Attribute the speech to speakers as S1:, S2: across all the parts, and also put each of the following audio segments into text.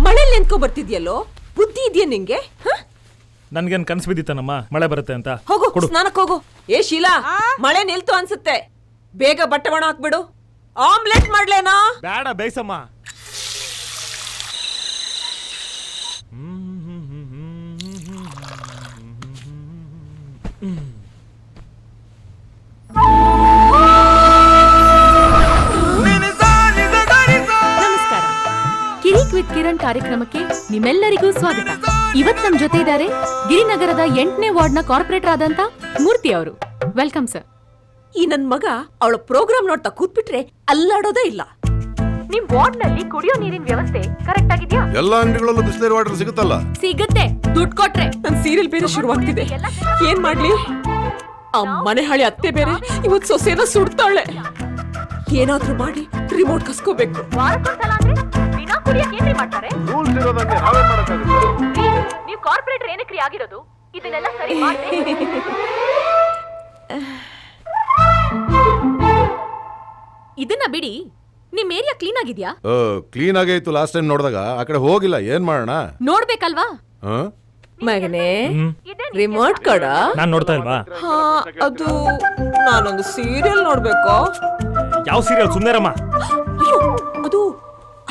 S1: ಮಳೆಯಲ್ಲಿ ನಿಂತ್ಕೊ ಬರ್ತಿದ್ಯಲ್ಲೋ, ಬುದ್ಧಿ ಇದೆಯಾ ನಿಂಗೆ?
S2: ನನ್ಗೇನ್ ಕನ್ಸು ಬಿದ್ದಿತ್ತನಮ್ಮ ಮಳೆ ಬರುತ್ತೆ ಅಂತ.
S1: ಹೋಗು
S2: ಕೊಡು.
S1: ಸ್ನಾನಕ್ಕೆ ಹೋಗು. ಏ ಶೀಲಾ, ಮಳೆ ನಿಲ್ತು ಅನ್ಸುತ್ತೆ, ಬೇಗ ಬಟ್ಟೆ ಒಣ ಹಾಕ್ಬಿಡು. ಆಮ್ಲೆಟ್ ಮಾಡ್ಲೇನಾ?
S2: ಬೇಡ, ಬೇಯಿಸಮ್ಮ.
S3: ನಮಸ್ಕಾರ. ಕಿರಿಕ್ ವಿತ್ ಕಿರಣ್ ಕಾರ್ಯಕ್ರಮಕ್ಕೆ ನಿಮ್ಮೆಲ್ಲರಿಗೂ ಸ್ವಾಗತ. ಇವತ್ ನಮ್ ಜೊತೆ ಇದ್ದಾರೆ ಗಿರಿನಗರದ 8ನೇ ವಾರ್ಡ್ನ ಕಾರ್ಪೊರೇಟರ್ ಆದಂತ ಮೂರ್ತಿ ಅವರು. Welcome sir.
S1: ಈ ನನ್ ಮಗ ಅವಳ ಪ್ರೋಗ್ರಾಮ್ ನೋಡ್ತಾ ಕೂತ್ಬಿಟ್ರೆ ಅಲ್ಲಾಡೋದೇ ಇಲ್ಲ.
S3: ನಿಮ್ ವಾರ್ಡ್ ನಲ್ಲಿ ಕುಡಿಯೋ ನೀರಿನ ವ್ಯವಸ್ಥೆ ಕರೆಕ್ಟ್ ಆಗಿದ್ಯಾ?
S4: ಎಲ್ಲಾ ಅಂಗಡಿಗಳಲ್ಲೂ ಬಿಸ್ಲೇರಿ ವಾಟರ್ ಸಿಗುತ್ತಲ್ಲ?
S3: ಸಿಗುತ್ತೆ, ದುಡ್ಡು ಕೊಟ್ರೆ.
S1: ನನ್ ಸೀರಿಯಲ್ ಬೇರೆ ಶುರುವಾಗ್ತಿದೆ, ಏನ್ ಮಾಡ್ಲಿ? ಆ ಮನೆ ಹಳಿ ಅತ್ತೆ ಬೇರೆ ಇವತ್ ಸೊಸೆನ ಸುಡ್ತಾಳೆ. ಏನಾದ್ರೂ ಮಾಡಿ ರಿಮೋಟ್ ಕಸ್ಕೋಬೇಕು.
S4: ರೂಲ್ಸ್ ಇರೋದಂಗೆ ನಾವೇನ್ ಮಾಡಕ್ಕಾಗುತ್ತೆ?
S3: ನೀವು ಕಾರ್ಪೊರೇಟರ್ ಏನಕ್ರಿ ಆಗಿರೋದು? ಇದನ್ನೆಲ್ಲ ಸರಿ ಮಾಡಿ. ಇದನ್ನ ಬಿಡಿ, ನಿಮ್ ಏರಿಯಾ ಕ್ಲೀನ್ ಆಗಿದ್ಯಾ?
S4: ಕ್ಲೀನ್ ಆಗೇ ಇತ್ತು ಲಾಸ್ಟ್ ಟೈಮ್ ನೋಡಿದಾಗ. ಆ ಕಡೆ ಹೋಗಿಲ್ಲ, ಏನ್ ಮಾಡೋಣ?
S3: ನೋಡ್ಬೇಕಲ್ವಾ?
S1: ಮಗನೇ, ರಿಮೋಟ್ ಕೊಡ.
S2: ನಾನ್ ನೋಡ್ತಾ ಇಲ್ವಾ?
S1: ಹಾ, ಅದು ನಾನೊಂದು ಸೀರಿಯಲ್ ನೋಡ್ಬೇಕು.
S2: ಯಾವ ಸೀರಿಯಲ್? ಸುಂದರಮ್ಮ.
S1: ಅಯ್ಯೋ, ಅದು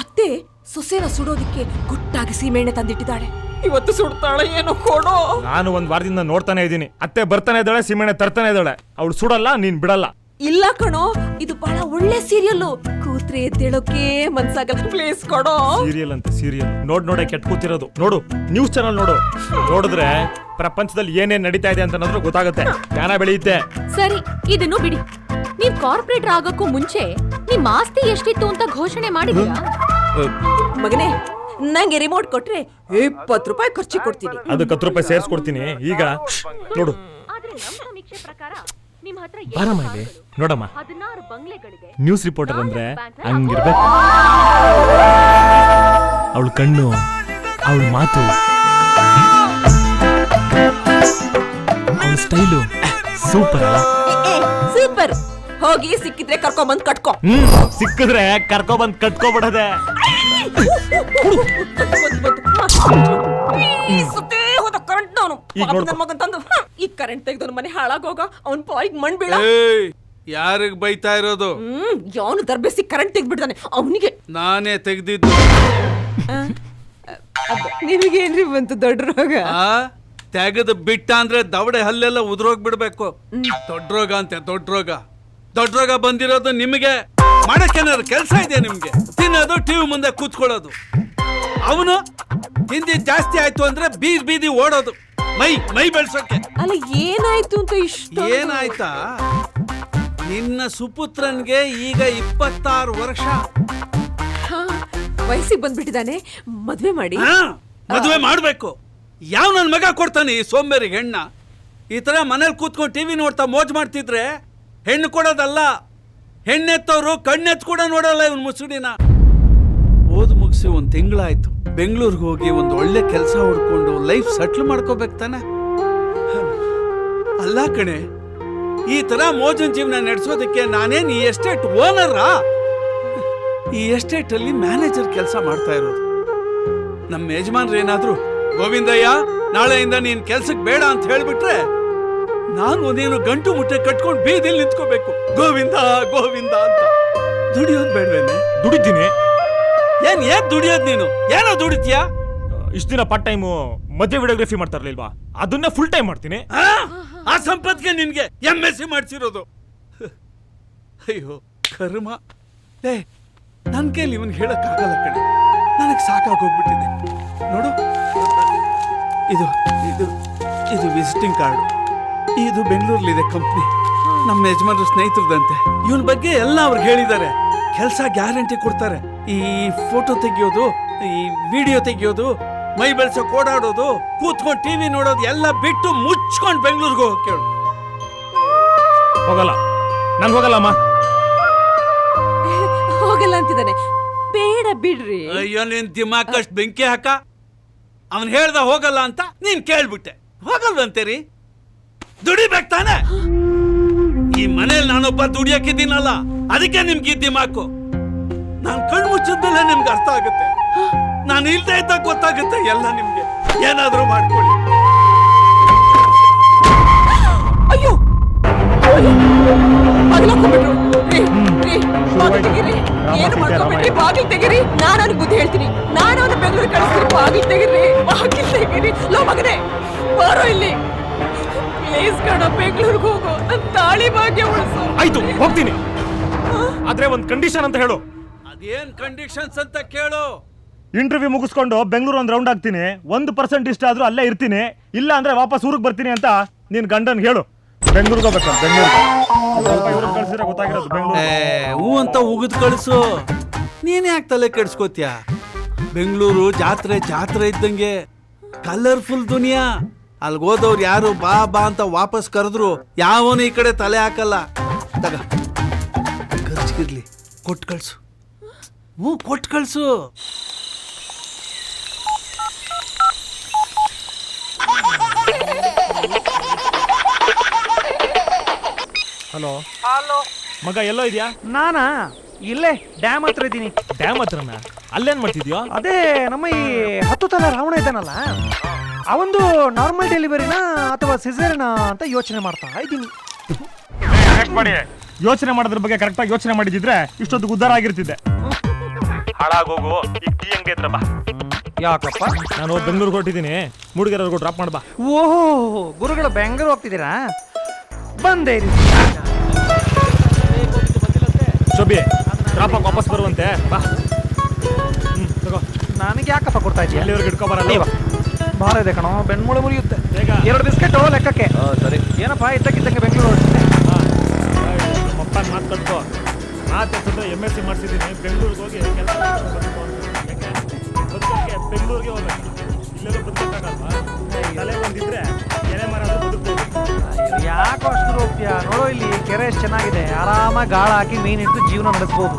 S1: ಅತ್ತೆ ಸೊಸೆನ ಸುಡೋದಿಕ್ಕೆ ಗುಟ್ಟಾಗಿ ಸೀಮೆಣ್ಣೆ ತಂದಿಟ್ಟಿದ್ದಾಳೆ. ಇವತ್ತು ಸುಡ್ತಾಳೆ ಏನೋ, ಕೊಡೋ.
S2: ನಾನು ಒಂದ್ ವಾರದಿಂದ ನೋಡ್ತಾನೆ ಇದ್ದೀನಿ. ಅತ್ತೆ ಬರ್ತಾನೆ ಇದ್ದಾಳೆ, ಸೀಮೆಣ್ಣೆ ತರ್ತಾನೆ ಇದ್ದಾಳೆ. ಅವಳು ಸುಡಲ್ಲ, ನೀನ್ ಬಿಡಲ್ಲ.
S1: ಇಲ್ಲ ಕಣೋ, ಇದು ಬಹಳ ಒಳ್ಳೆ ಸೀರಿಯಲ್. ಕೂತ್ರೆ ಎದ್ದೇಳೋಕೆ ಮನ್ಸಾಗಲ್ಲ. ಪ್ಲೀಸ್ ಕೊಡೋ.
S2: ಸೀರಿಯಲ್ ಅಂತ ಸೀರಿಯಲ್ ನೋಡೇ ಕೆಟ್ಟ ಕೂತಿರೋದು. ನೋಡು, ನ್ಯೂಸ್ ಚಾನಲ್ ನೋಡು. ನೋಡಿದ್ರೆ ಪ್ರಪಂಚದಲ್ಲಿ ಏನೇನ್ ನಡೀತಾ ಇದೆ ಅಂತ ಗೊತ್ತಾಗುತ್ತೆ, ಜ್ಞಾನ ಬೆಳೆಯುತ್ತೆ.
S3: ಸರಿ, ಇದನ್ನು ಬಿಡಿ. ನೀವ್ ಕಾರ್ಪೊರೇಟರ್ ಆಗೋಕ್ಕೂ ಮುಂಚೆ ನಿಮ್ ಆಸ್ತಿ ಎಷ್ಟಿತ್ತು ಅಂತ ಘೋಷಣೆ ಮಾಡಿದೀರಾ?
S1: ಮಗನೇ, ನಂಗೆ ರಿಮೋಟ್ ಕೊಟ್ರೆ 20 ರೂಪಾಯಿ ಖರ್ಚಿ ಕೊಡ್ತೀನಿ.
S2: ಅದಕ್ಕೆ 10 ರೂಪಾಯಿ ಸೇರ್ಸ್ಕೊಡ್ತೀನಿ. ಈಗ ನೋಡು,
S3: ಆದ್ರೆ ನಮ್ ಸಮೀಕ್ಷೆ ಪ್ರಕಾರ ನಿಮ್ ಹತ್ರ
S2: ಬಾರಮ್ಮ ಇಲ್ಲಿ ನೋಡಮ್ಮ.
S3: 16 ಬಂಗ್ಲೆಗಳಿದೆ.
S2: ನ್ಯೂಸ್ ರಿಪೋರ್ಟರ್ ಅಂದ್ರೆ ಹಂಗಿರ್ಬೇಕು. ಅವಳ ಕಣ್ಣು, ಅವಳ ಮಾತು, ಅವಳ ಸ್ಟೈಲು ಸೂಪರ್ ಅಲ್ಲ?
S1: ಸೂಪರ್. ಹೋಗಿ ಸಿಕ್ಕಿದ್ರೆ ಕರ್ಕೊಂಬಂದ್ ಕಟ್ಕೋ.
S2: ಸಿಕ್ಕಿದ್ರೆ ಕರ್ಕೊಬಂದ್ ಕಟ್ಕೋಬಿಡದೆ.
S1: ಈ ಕರೆಂಟ್ ತೆಗ್ದವನು ಮನೆ ಹಾಳಾಗೋಗ ಅವನ್ ಪಾಯಿಗ್ ಮಣ್ ಬೀಳ.
S5: ಯಾರಿಗ್ ಬೈತಾ ಇರೋದು?
S1: ಯಾವನು ದರ್ಬೇಸಿ ಕರೆಂಟ್ ತೆಗ್ದ್ಬಿಡ್ತಾನೆ ಅವನಿಗೆ.
S5: ನಾನೇ ತೆಗ್ದಿದ್ದು.
S1: ನಿನಗೇನ್ರಿ ಬಂತು ದೊಡ್ಡ ರೋಗ?
S5: ತೆಗೆದು ಬಿಟ್ಟ ಅಂದ್ರೆ ದವಡೆ ಹಲ್ಲೆಲ್ಲ ಉದುರೋಗ್ಬಿಡ್ಬೇಕು. ದೊಡ್ಡ ರೋಗ ಅಂತೆ, ದೊಡ್ಡ ರೋಗ. ದೊಡ್ಡ ರೋಗ ಬಂದಿರೋದು ನಿಮಗೆ. ಮಾಡಕ್ಕೇನಾದ್ರು ಕೆಲಸ ಇದೆ ನಿಮ್ಗೆ? ತಿನ್ನೋದು, ಟಿವಿ ಮುಂದೆ ಕೂತ್ಕೊಳ್ಳೋದು. ಅವನು ಹಿಂದಿ ಜಾಸ್ತಿ ಆಯ್ತು ಅಂದ್ರೆ ಬೀದಿ ಓಡೋದು, ಮೈ ಬೆಳ್ಸೋಕೆ.
S1: ಅಲ್ಲ, ಏನಾಯ್ತು ಅಂತ ಇಷ್ಟ?
S5: ಏನಾಯ್ತಾ? ನಿನ್ನ ಸುಪುತ್ರನ್ಗೆ ಈಗ 26 ವರ್ಷ.
S1: ವಯಸ್ಸಿಗೆ ಬಂದ್ಬಿಟ್ಟಿದ್ದಾನೆ, ಮದ್ವೆ ಮಾಡಿ.
S5: ಮದುವೆ ಮಾಡ್ಬೇಕು. ಯಾವ ನನ್ ಮಗ ಕೊಡ್ತಾನೆ ಈ ಸೋಂಬೇರಿಗೆ ಹೆಣ್ಣ? ಈ ತರ ಮನೇಲಿ ಕೂತ್ಕೊಂಡು ಟಿವಿ ನೋಡ್ತಾ ಮೋಜ್ ಮಾಡ್ತಿದ್ರೆ ಹೆಣ್ಣು ಕೊಡೋದಲ್ಲ, ಹೆಣ್ಣೆತ್ತವ್ರು ಕಣ್ಣೆತ್ ಕೂಡ ನೋಡಲ್ಲ ಇವನ್ ಮುಸುಡಿನ. ಓದ್ ಮುಗಿಸಿ 1 ತಿಂಗಳಾಯ್ತು. ಬೆಂಗಳೂರಿಗೆ ಹೋಗಿ ಒಂದು ಒಳ್ಳೆ ಕೆಲಸ ಹುಡ್ಕೊಂಡು ಲೈಫ್ ಸೆಟ್ಲ್ ಮಾಡ್ಕೋಬೇಕು ತಾನೆ? ಅಲ್ಲ ಕಣೆ, ಈ ತರ ಮೋಜನ್ ಜೀವನ ನಡೆಸೋದಕ್ಕೆ ನಾನೇನ್ ಈ ಎಸ್ಟೇಟ್ ಓನರಾ? ಈ ಎಸ್ಟೇಟ್ ಅಲ್ಲಿ ಮ್ಯಾನೇಜರ್ ಕೆಲಸ ಮಾಡ್ತಾ ಇರೋದು. ನಮ್ಮ ಯಜಮಾನ್ರು ಏನಾದ್ರು ಗೋವಿಂದಯ್ಯ ನಾಳೆಯಿಂದ ನೀನ್ ಕೆಲ್ಸಕ್ಕೆ ಬೇಡ ಅಂತ ಹೇಳ್ಬಿಟ್ರೆ ನಾನು ನೀನು ಗಂಟು ಮುಟ್ಟೆ ಕಟ್ಕೊಂಡು ಬೀದಿಲ್ ನಿಂತ್ಕೋಬೇಕು, ಗೋವಿಂದ ಗೋವಿಂದ ಅಂತ. ದುಡಿಯೋದ್ ಬೇಡವೇನೆ?
S2: ದುಡಿತೀನಿ.
S5: ಏನ್ ದುಡಿಯೋದ್ ನೀನು? ಏನೋ ದುಡಿತೀಯಾ?
S2: ಇಷ್ಟ ದಿನ ಪಾರ್ಟ್ ಟೈಮ್ ಮದುವೆ ವಿಡಿಯೋಗ್ರಫಿ ಮಾಡ್ತಾ ಇರ್ಲಿಲ್ವಾ? ಅದನ್ನೇ ಫುಲ್ ಟೈಮ್ ಮಾಡ್ತೀನಿ.
S5: ಆ ಸಂಪತ್ಗೆ ನಿನ್ಗೆ MSc ಮಾಡ್ಸಿರೋದು. ಅಯ್ಯೋ ಕರ್ಮ. ನನ್ ಕೈಲಿ ಇವನ್ ಹೇಳಕ್ ಆಗಲ್ಲ ಕಣೆ, ನನಗ್ ಸಾಕಾಗೋಗ್ಬಿಟ್ಟಿದೆ. ನೋಡು, ಇದು ಇದು ಇದು ವಿಸಿಟಿಂಗ್ ಕಾರ್ಡ್. ಇದು ಬೆಂಗಳೂರಲ್ಲಿದೆ ಕಂಪ್ನಿ, ನಮ್ಮ ಯಜಮಾನ್ರ ಸ್ನೇಹಿತರದಂತೆ. ಇವನ್ ಬಗ್ಗೆ ಎಲ್ಲ ಅವ್ರಿಗೆ ಹೇಳಿದ್ದಾರೆ. ಕೆಲಸ ಗ್ಯಾರಂಟಿ ಕೊಡ್ತಾರೆ. ಈ ಫೋಟೋ ತೆಗಿಯೋದು, ಈ ವಿಡಿಯೋ ತೆಗಿಯೋದು, ಮೈ ಬೆಳ್ಸೋಕ್ ಓಡಾಡೋದು, ಕೂತ್ಕೊಂಡು ಟಿವಿ ನೋಡೋದು ಎಲ್ಲ ಬಿಟ್ಟು ಮುಚ್ಕೊಂಡು ಬೆಂಗಳೂರಿಗೆ ಹೋಗಕ್ ಕೇಳು.
S2: ಹೋಗಲ್ಲ, ನಾನು ಹೋಗಲ್ಲಮ್ಮ.
S1: ಹೋಗಲ್ಲ ಅಂತಿದ್ದಾನೆ. ಬೇಡ ಬಿಡ್ರಿ.
S5: ಅಯ್ಯೋ, ನೀನ್ ದಿಮಾಕಷ್ಟು ಬೆಂಕಿ ಹಾಕ. ಅವನ್ ಹೇಳ್ದ ಹೋಗಲ್ಲ ಅಂತ ನೀನ್ ಕೇಳ್ಬಿಟ್ಟೆ. ಹೋಗಲ್ವಂತೇರಿ? ದುಡಿಬೇಕು ತಾನೆ? ಈ ಮನೇಲಿ ನಾನೊಬ್ಬ ದುಡಿಯಕ್ಕಿದ್ದೀನಲ್ಲ, ಅದಕ್ಕೆ ನಿಮ್ಗೆ ದಿಮಾಕು. ನಾನ್ ಕಣ್ಣು ಮುಚ್ಚಿದ ಆಮೇಲೆ ನಿಮ್ಗೆ ಅರ್ಥ ಆಗುತ್ತೆ. ನಾನು ಇಲ್ದೇ ಇದ್ದಾಗ ಗೊತ್ತಾಗುತ್ತೆ ಎಲ್ಲ ನಿಮ್ಗೆ. ಏನಾದ್ರೂ ಮಾಡ್ಕೊಳ್ಳಿ.
S1: ಅಯ್ಯೋ ಬಾಗಿಲು ಹಾಕೊಂಡ್ಬಿಟ್ರು. ಬಾಗಿಲು ತೆಗೀರಿ, ಏನು ಮಾಡ್ಕೊಂಡ್ಬಿಟ್ರಿ? ಬಾಗಿಲು ತೆಗೀರಿ. ನಾನು ಅವ್ನಿಗೆ ಬುದ್ಧಿ ಹೇಳ್ತೀನಿ. ನಾನು ಅವನ ಬೆಂಗಳೂರು ಕಳಿಸ್ತೀನಿ. ಬಾಗಿಲು ತೆಗೀರಿ, ಬಾಗಿಲು ತೆಗೀರಿ. ಲೋ ಮಗನೇ, ಬಾರೋ ಇಲ್ಲಿ. ಪ್ಲೀಸ್ ಕಣ, ಬೆಂಗಳೂರಿಗೆ ಹೋಗೋ. ನನ್ನ ತಾಳಿ ಭಾಗ್ಯ ಉಳಿಸು.
S2: ಆಯ್ತು, ಹೋಗ್ತೀನಿ. ಆದ್ರೆ ಒಂದ್ ಕಂಡೀಷನ್ ಅಂತ ಹೇಳು.
S5: ಅದೇನ್ ಕಂಡೀಷನ್ಸ್ ಅಂತ ಕೇಳು.
S2: ಇಂಟರ್ವ್ಯೂ ಮುಗಿಸ್ಕೊಂಡು ಬೆಂಗಳೂರು ಒಂದ್ ರೌಂಡ್ ಆಗ್ತೀನಿ. 1% ಇಷ್ಟ ಆದ್ರೂ ಅಲ್ಲೇ ಇರ್ತೀನಿ. ಇಲ್ಲ ಅಂದ್ರೆ ವಾಪಸ್ ಊರಿಗೆ ಬರ್ತೀನಿ ಅಂತ ನೀನ್ ಗಂಡನ್ ಹೇಳು. ಬೆಂಗಳೂರಿಗೆ ಹೋಗ್ಬೇಕು. ಬೆಂಗಳೂರು ಕಳ್ಸಿದ್ರೆ ಗೊತ್ತಾಗಿರೋದು ಬೆಂಗಳೂರು.
S5: ಹೂ ಅಂತ ಉಗಿದ್ ಕಳಿಸು. ನೀನ್ ಯಾಕೆ ತಲೆ ಕೆಡ್ಸ್ಕೋತ್ಯ? ಬೆಂಗಳೂರು ಜಾತ್ರೆ ಜಾತ್ರೆ ಇದ್ದಂಗೆ, ಕಲರ್ಫುಲ್ ದುನಿಯಾ. ಅಲ್ಗ್ ಹೋದವ್ರು ಯಾರು ಬಾ ಬಾ ಅಂತ ವಾಪಸ್ ಕರೆದ್ರು ಯಾವನು ಈ ಕಡೆ ತಲೆ ಹಾಕಲ್ಲ. ತಗ, ಖರ್ಚಿಗಿರ್ಲಿ, ಕೊಟ್ಟು ಕಳ್ಸು. ಕೊಟ್ಟು ಕಳ್ಸು.
S2: ಹಲೋ ಮಗ, ಎಲ್ಲೋ ಇದೆಯಾ?
S6: ನಾನಾ ಇಲ್ಲೇ ಡ್ಯಾಮ್ ಹತ್ರ ಇದ್ದೀನಿ.
S2: ಡ್ಯಾಮ್ ಹತ್ರನ? ಅಲ್ಲೇನ್ ಮಾಡ್ತಿದ್ಯೋ?
S6: ಅದೇ ನಮ್ಮ ಈ 10 ತಲೆ ರಾವಣ ಇದ್ದಾನಲ್ಲ, ಅವಂದು ನಾರ್ಮಲ್ ಡೆಲಿವರಿನಾ ಅಥವಾ ಸಿಸೇರಿಯನಾ ಅಂತ ಯೋಚನೆ ಮಾಡ್ತಾ ಇದ್ದೀನಿ.
S2: ಯೋಚನೆ ಮಾಡೋದ್ರ ಬಗ್ಗೆ ಕರೆಕ್ಟ್ ಆಗಿ ಯೋಚನೆ ಮಾಡಿದ್ರೆ ಇಷ್ಟೊತ್ತು ಉದ್ಧಾರ ಆಗಿರ್ತಿದ್ದೆ. ಹಾಳಾಗೋಗು. ಈಗ ಟೀ ಅಂಗಡಿ ಹತ್ರ ಬಾ.
S6: ಯಾಕಪ್ಪ?
S2: ನಾನು ಬೆಂಗಳೂರಿಗೆ ಹೊರಟಿದ್ದೀನಿ. ಮೂಡಿಗೆರೆವರೆಗೂ ಡ್ರಾಪ್ ಮಾಡ್ಬಾ.
S6: ಓಹೋ, ಗುರುಗಳು ಬೆಂಗಳೂರು ಹೋಗ್ತಿದ್ದೀರಾ? ಬಂದೇ ಇರಿ.
S2: ಶೋಭಿ, ಡ್ರಾಪ್ ಆಗಿ ವಾಪಸ್ ಬರುವಂತೆ ಬಾ. ತಗೋ.
S6: ನನಗೆ ಯಾಕಪ್ಪ ಕೊಡ್ತಾ ಇದೆಯಾ?
S2: ಎಲ್ಲಿವರೆಗೂ ಇಟ್ಕೊಬರಲ್ಲ.
S6: ಭಾಳ ಇದೆ ಕಣೋ, ಬೆಣ್ಮೂಳೆ ಮುರಿಯುತ್ತೆ.
S2: ಬೇಗ.
S6: 2 ಬಿಸ್ಕೆಟ್ ಲೆಕ್ಕಕ್ಕೆ.
S4: ಸರಿ.
S6: ಏನಪ್ಪ ಇದ್ದಕ್ಕಿದ್ದಂಗೆ ಬೆಂಗಳೂರು ಹೊರಟಿದ್ದೆ?
S2: ಮಪ್ಪನ್ ಮಾತು ಕಟ್ಕೋ. ಮಾತು MSc ಮಾಡ್ಸಿದ್ದೀನಿ. ಬೆಂಗಳೂರಿಗೆ ಹೋಗಿ ಕೆಲಸ ಬೆಂಗಳೂರಿಗೆ ಹೋಗ್ಬೇಕು. ಇಲ್ಲೆಲ್ಲ ಬದುಕಲ್ವಾ? ತಲೆ ಒಂದಿದ್ರೆ ಎಲೆ ಮರ ಬದುಕ್ಬೋದು.
S6: ಯಾಕೋ ಅಷ್ಟು ಹೋಗ್ತೀಯಾ? ನೋಡೋ, ಇಲ್ಲಿ ಕೆರೆ ಎಷ್ಟು ಚೆನ್ನಾಗಿದೆ. ಆರಾಮಾಗಿ ಗಾಳ ಹಾಕಿ ಮೀನ್ ಹಿಡಿದು ಜೀವನ ನಡೆಸ್ಬೋದು.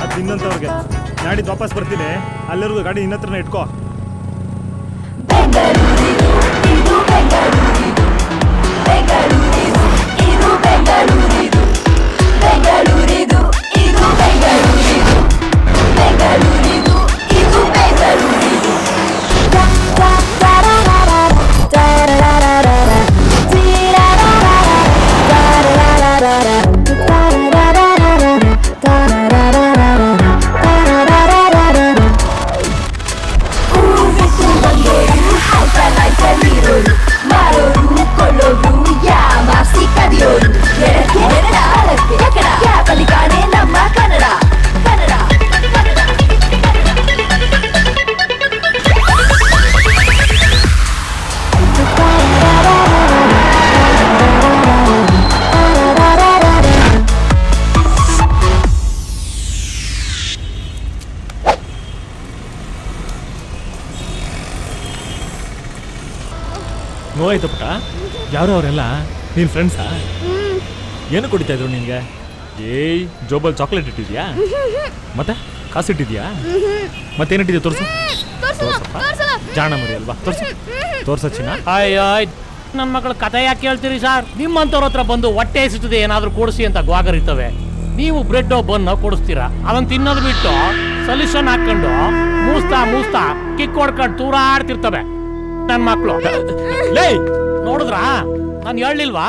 S2: ಅದು ಇನ್ನಂತವ್ರಿಗೆ. ನಾಡಿದ್ದು ವಾಪಸ್ ಬರ್ತೀನಿ. ಅಲ್ಲಿವರೆಗೂ ಗಾಡಿ ನಿನ್ನ ಹತ್ರನೇ ಇಟ್ಕೋ. ನೋವಾಯ್ತು ಪುಟ್ಟ? ಯಾರು ಅವರೆಲ್ಲ ನಿನ್ ಫ್ರೆಂಡ್ಸಾ? ಏನು ಕುಡಿತಾ ಇದ್ರು ನಿನ್ಗೆ? ಏಯ್, ಜೋಬಲ್ ಚಾಕ್ಲೇಟ್ ಇಟ್ಟಿದ್ಯಾ? ಮತ್ತೆ ಕಾಸು ಇಟ್ಟಿದ್ಯಾ? ಮತ್ತೇನಿಟ್ಟಿದ್ಯಾ? ತೋರ್ಸು. ಜಾಣ ಮರಿ ಅಲ್ವಾ? ತೋರ್ಸ ಚಿನ್ನ.
S7: ಅಯ್ಯೋ, ನನ್ನ ಮಕ್ಕಳ ಕಥೆ ಯಾಕೆ ಕೇಳ್ತೀರಿ ಸರ್? ನಿಮ್ಮಂತವ್ರ ಹತ್ರ ಬಂದು ಹೊಟ್ಟೆ ಹಸಿತದೆ ಏನಾದ್ರೂ ಕೊಡಿಸಿ ಅಂತ ಗ್ವಾಗರಿರ್ತವೆ. ನೀವು ಬ್ರೆಡ್ ಬನ್ ಕೊಡಿಸ್ತೀರಾ, ಅದನ್ನ ತಿನ್ನೋದು ಬಿಟ್ಟು ಸೊಲ್ಯೂಷನ್ ಹಾಕೊಂಡು ಮೂಸ್ತಾ ಕಿಕ್ ಹೊಡ್ಕೊಂಡು ತೂರಾಡ್ತಿರ್ತವೆ ನನ್ನ ಮಕ್ಕಳು. ಲೇ, ನೋಡಿದ್ರಾ? ನಾನು ಹೇಳಿಲ್ವಾ?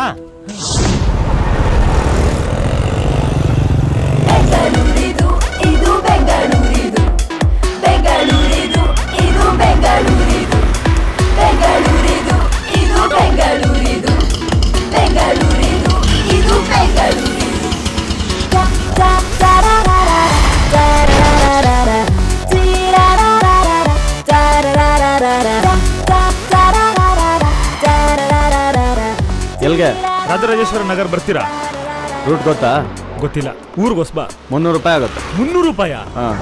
S2: ಎಲ್ಗೆ? ರಾಜರಾಜೇಶ್ವರ ನಗರ ಬರ್ತೀರಾ?
S4: ರೂಟ್ ಗೊತ್ತಾ?
S2: ಗೊತ್ತಿಲ್ಲ. ಊರಿಗೆ ಹೊಸ್ಬಾ.
S4: 300 ರೂಪಾಯಿ ಆಗುತ್ತೆ.
S2: 300 ರೂಪಾಯ?
S4: ಹಾಂ.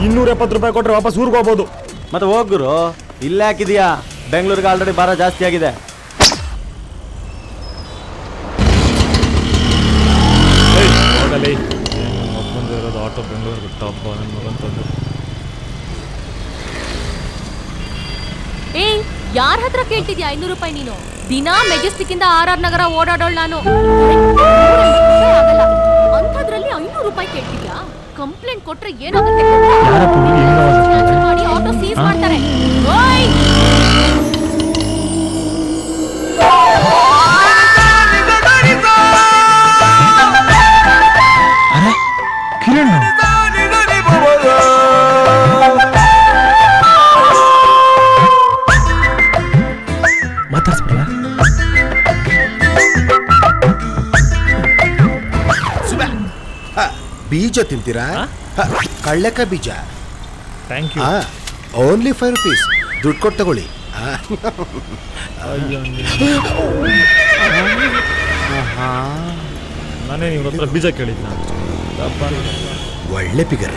S2: 270 ರೂಪಾಯಿ ಕೊಟ್ರೆ ವಾಪಸ್ ಊರಿಗೆ ಹೋಗ್ಬೋದು.
S4: ಮತ್ತೆ ಹೋಗುರು, ಇಲ್ಲೇ ಹಾಕಿದೀಯಾ? ಬೆಂಗಳೂರಿಗೆ ಆಲ್ರೆಡಿ ಭಾರ ಜಾಸ್ತಿ ಆಗಿದೆ.
S2: ಹೋಗಲಿ. ಬಂದಿರೋದು ಆಟೋ ಬೆಂಗಳೂರಿಗೆ ಟಾಪ್ ಅಂತಂದು.
S3: ಏ, ಯಾರ ಹತ್ರ ಕೇಳ್ತಿದ್ಯಾ 500 ರೂಪಾಯಿ? ನೀನು ದಿನಾ ಮೆಜೆಸ್ಟಿಕ್ ಇಂದ RR ನಗರ ಓಡಾಡೋಳು ನಾನು. ಅಂಥದ್ರಲ್ಲಿ 500 ರೂಪಾಯಿ ಕೇಳ್ತಿದ್ಯಾ? ಕಂಪ್ಲೇಂಟ್ ಕೊಟ್ರೆ ಏನಾಗುತ್ತೆ?
S2: ಯಾರಪ್ಪ
S8: ಬೀಜ ತಿಂತೀರಾ? ಕಳ್ಳೆಕಾಯಿ ಬೀಜ.
S2: Thank you.
S8: Only 5 rupees. ದುಡ್ಡು ಕೊಟ್ಟು ತಗೊಳ್ಳಿ.
S2: ನಾನೇ ನಿಮ್ಮ ಹತ್ರ ಬೀಜ ಕೇಳಿದ್ನ.
S8: ಒಳ್ಳೆ ಪಿಗರ್.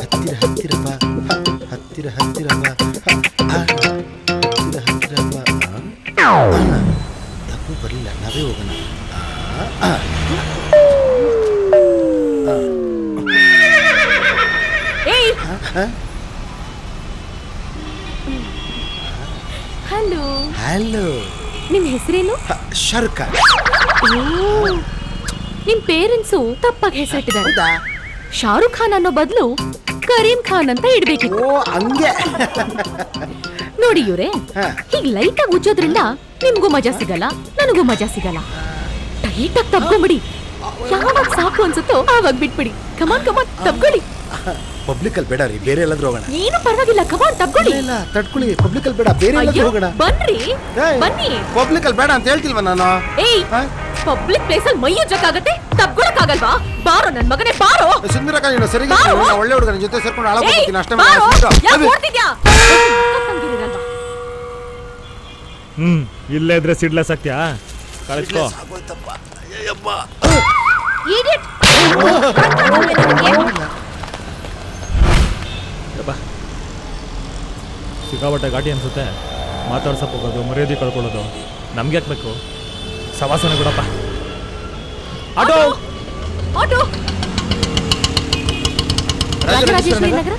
S8: ಹತ್ತಿರ ಹತ್ತಿರ ಬಾ, ಹತ್ತಿರ ಹತ್ತಿರ ಬಾ, ಹತ್ತಿರ ಹತ್ತಿರ ಬಾ. ಯಾಕೂ ಬರಲಿಲ್ಲ, ನಾವೇ ಹೋಗೋಣ.
S3: ಹಲೋ.
S8: ಹಲೋ.
S3: ನಿಮ್ ಹೆಸರೇನು?
S8: ಶಾರುಖ್ ಖಾನ್.
S3: ನಿಮ್ ಪೇರೆಂಟ್ಸು ತಪ್ಪಾಗಿ ಹೆಸರಿಟ್ಟಿದ್ದಾರೆ.
S8: ಹೌದಾ?
S3: ಶಾರುಖ್ ಖಾನ್ ಅನ್ನೋ ಬದಲು ಕರೀಂ ಖಾನ್ ಅಂತ ಇಡ್ಬೇಕಿತ್ತು.
S8: ಓ ಹಂಗೆ.
S3: ನೋಡಿ ಇವ್ರೆ, ಹೀಗ್ ಲೈಟ್ ಆಗಿ ಉಜ್ಜೋದ್ರಿಂದ ನಿಮ್ಗೂ ಮಜಾ ಸಿಗಲ್ಲ, ನನಗೂ ಮಜಾ ಸಿಗಲ್ಲ. ಟೈಟ್ ಆಗಿ ತಬ್ಕೊಂಬಿಡಿ. ಯಾವಾಗ ಸಾಕು ಅನ್ಸುತ್ತೋ ಆವಾಗ ಬಿಟ್ಬಿಡಿ. ಕಮಾನ್ ಕಮಾನ್ ತಬ್ಕೊಳ್ಳಿ.
S8: ಪಬ್ಲಿಕ್ ಅಲ್ಲಿ ಬೇಡ ರೀ, ಬೇರೆ ಎಲ್ಲಾದ್ರೂ ಹೋಗೋಣ.
S3: ಏನು ಪರವಾಗಿಲ್ಲ, ಕಮಾನ್ ತಬ್ಕೊಳ್ಳಿ.
S8: ಇಲ್ಲ ತಡ್ಕೊಳ್ಳಿ, ಪಬ್ಲಿಕ್ ಅಲ್ಲಿ ಬೇಡ, ಬೇರೆ ಎಲ್ಲಾದ್ರೂ ಹೋಗೋಣ.
S3: ಬನ್ರಿ ಬನ್ನಿ.
S8: ಪಬ್ಲಿಕ್ ಅಲ್ಲಿ ಬೇಡ ಅಂತ ಹೇಳ್ತಿಲ್ವಾ ನಾನು?
S3: ಏಯ್, ಪಬ್ಲಿಕ್ ಪ್ಲೇಸ್ ಅಲ್ಲಿ ಮೈ ಉಜ್ಜಕ್ಕಾಗತ್ತೆ, ತಬ್ಕೊಳಕ್ಕಾಗಲ್ವಾ? ಬಾರೋ ನನ್ ಮಗನೇ ಬಾರೋ.
S8: ಸುಂದರಕ್ಕ, ನೀನು ಸರಿ ಒಳ್ಳೆ ಹುಡುಗನ ಜೊತೆ ಸೇರ್ಕೊಂಡು ಹಾಳಾಗೋಗ್ತೀನಿ ಅಷ್ಟೇ.
S2: ಇಲ್ಲೇ ಇದ್ರೆ ಸಿಡ್ಲೆಸ್ ಆಗ್ತೀಯಾ? ಕಳಿಸ್ಕೋ. ಸಿಕ್ಕಾಬಟ್ಟೆ ಗಾಡಿ ಅನ್ಸುತ್ತೆ. ಮಾತಾಡ್ಸಕ್ ಹೋಗೋದು, ಮರ್ಯಾದೆ ಕಳ್ಕೊಳ್ಳೋದು ನಮ್ಗೆ ಯಾಕೆ ಬೇಕು? ಸವಾಸನ ಬಿಡಪ್ಪ. Auto
S3: auto. ರಾಜರಾಜೇಶ್ವರಿ ನಗರ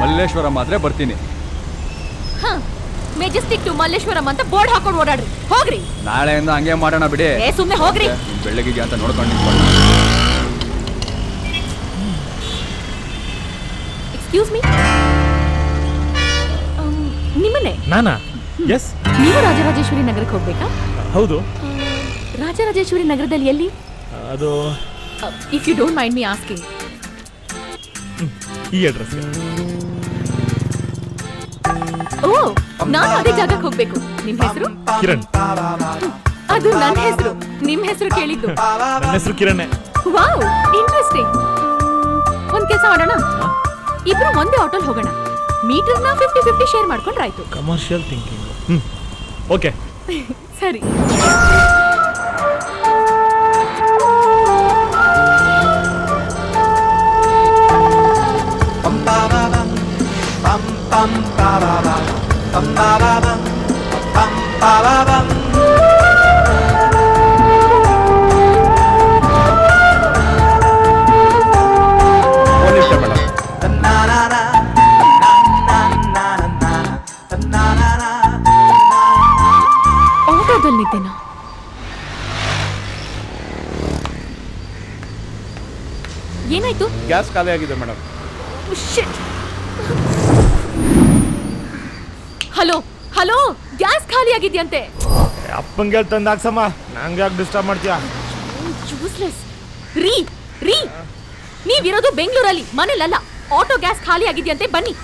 S9: ಮಲ್ಲೇಶ್ವರಂ ಆದ್ರೆ ಬರ್ತೀನಿ.
S3: ಮೆಜೆಸ್ಟಿಕ್ ಟು ಮಲ್ಲೇಶ್ವರಂ ಅಂತ ಬೋರ್ಡ್ ಹಾಕೊಂಡು ಓಡಾಡ್ರಿ. ಹೋಗ್ರಿ.
S9: ನಾಳೆಯಿಂದ ಹಂಗೆ ಮಾಡೋಣ ಬಿಡಿ.
S3: ಸುಮ್ನೆ ಹೋಗ್ರಿ.
S9: ಬೆಳಗ್ಗೆ ಅಂತ ನೋಡ್ಕೊಂಡು ನಿಂತ್ಕೊಳ್ಳಿ.
S3: ಎಕ್ಸ್ಕ್ಯೂಸ್ ಮೀ, ನಿಮ್ಮನ್ನೇ.
S2: ನಾನಾ? ಎಸ್.
S3: ನೀವು ರಾಜರಾಜೇಶ್ವರಿ ನಗರಕ್ಕೆ ಹೋಗ್ಬೇಕಾ?
S2: ಹೌದು.
S3: ರಾಜರಾಜೇಶ್ವರಿ ನಗರದಲ್ಲಿ ಎಲ್ಲಿ?
S2: ಅದು
S3: if you don't mind me asking.
S2: ಈ ಅಡ್ರೆಸ್ಗೆ.
S3: ಓ, ನಾನು ಅದೇ ಜಾಗಕ್ಕೆ ಹೋಗ್ಬೇಕು. ನಿಮ್ ಹೆಸರು?
S2: ಕಿರಣ್.
S3: ಅದು ನನ್ನ ಹೆಸರು. ನಿಮ್ ಹೆಸರು ಕೇಳಿದ್ದು.
S2: ನನ್ನ ಹೆಸರು ಕಿರಣ್.
S3: Wow, interesting. ಒಂದ್ ಕೆಲಸ ಮಾಡೋಣ, ಇಬ್ರು ಒಂದೇ ಆಟೋಲ್ ಹೋಗೋಣ. ಮೀಟರ್ನ 50-50 ಶೇರ್ ಮಾಡ್ಕೊಂಡ್ರಾಯ್ತು.
S2: Commercial thinking. ಓಕೆ.
S3: ಸರಿ. ಆಟೋದಲ್ಲಿ ನಿಂತೇನಾ? ಏನಾಯ್ತು?
S9: ಗ್ಯಾಸ್ ಖಾಲಿ ಆಗಿದೆ ಮೇಡಮ್.
S3: ಹಲೋ ಹಲೋ, ಗ್ಯಾಸ್ ಖಾಲಿ ಆಗಿದ್ಯಂತೆ.
S2: ಅಪ್ಪಂಗೆ ತಂದು ಹಾಕ್ಸಮ್ಮ, ನಂಗೆ ಯಾಕೆ ಡಿಸ್ಟರ್ಬ್ ಮಾಡ್ತೀಯಾ?
S3: ಯೂಸ್ಲೆಸ್. ರೀ ರೀ, ನೀವಿರೋದು ಬೆಂಗಳೂರಲ್ಲಿ, ಮನೇಲಲ್ಲ. ಆಟೋ ಗ್ಯಾಸ್ ಖಾಲಿ ಆಗಿದ್ಯಂತೆ, ಬನ್ನಿ.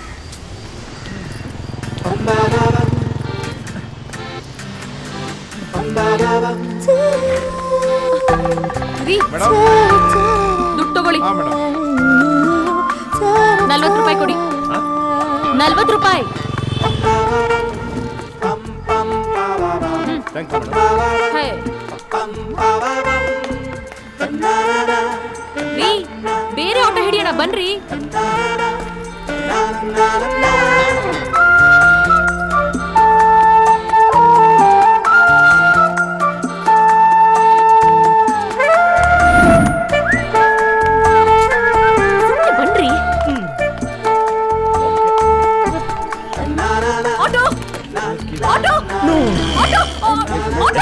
S3: ರೀ, ದುಡ್ಡು ತಗೊಳ್ಳಿ. 40 ರೂಪಾಯಿ ಕೊಡಿ. 40 ರೂಪಾಯಿ. ರೀ, ಬೇರೆ ಆಟೋ ಹಿಡಿಯೋಣ ಬನ್ರಿ. ಬನ್ರಿ. Auto auto auto auto.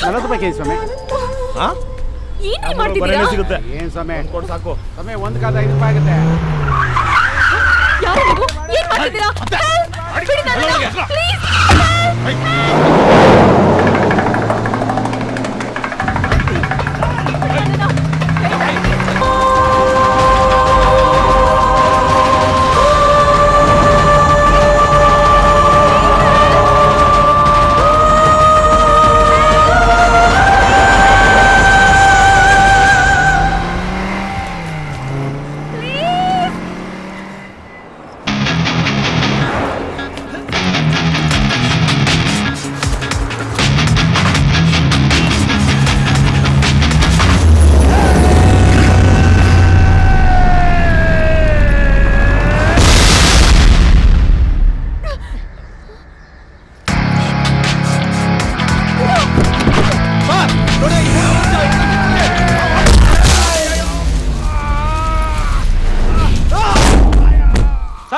S9: 40 ರೂಪಾಯಿ ಕೇಳಿ ಸ್ವಾಮಿ.
S3: ಏನ್ ಮಾಡ್ತಿದ್ದೀರಾ?
S2: ಸಿಗುತ್ತೆ.
S9: ಏನ್ ಸ್ವಾಮಿ?
S2: ಕೊಡು ಸಾಕು.
S9: ಸ್ವಾಮಿ, ಒಂದು ಕಾದ 5 ರೂಪಾಯಿ ಆಗುತ್ತೆ.
S3: ಯಾರು ನೀವು? ಏನ್ ಮಾಡ್ತಿದ್ದೀರಾ? ಬಿಡಿ ನನ್ನನ್ನ, ಪ್ಲೀಸ್.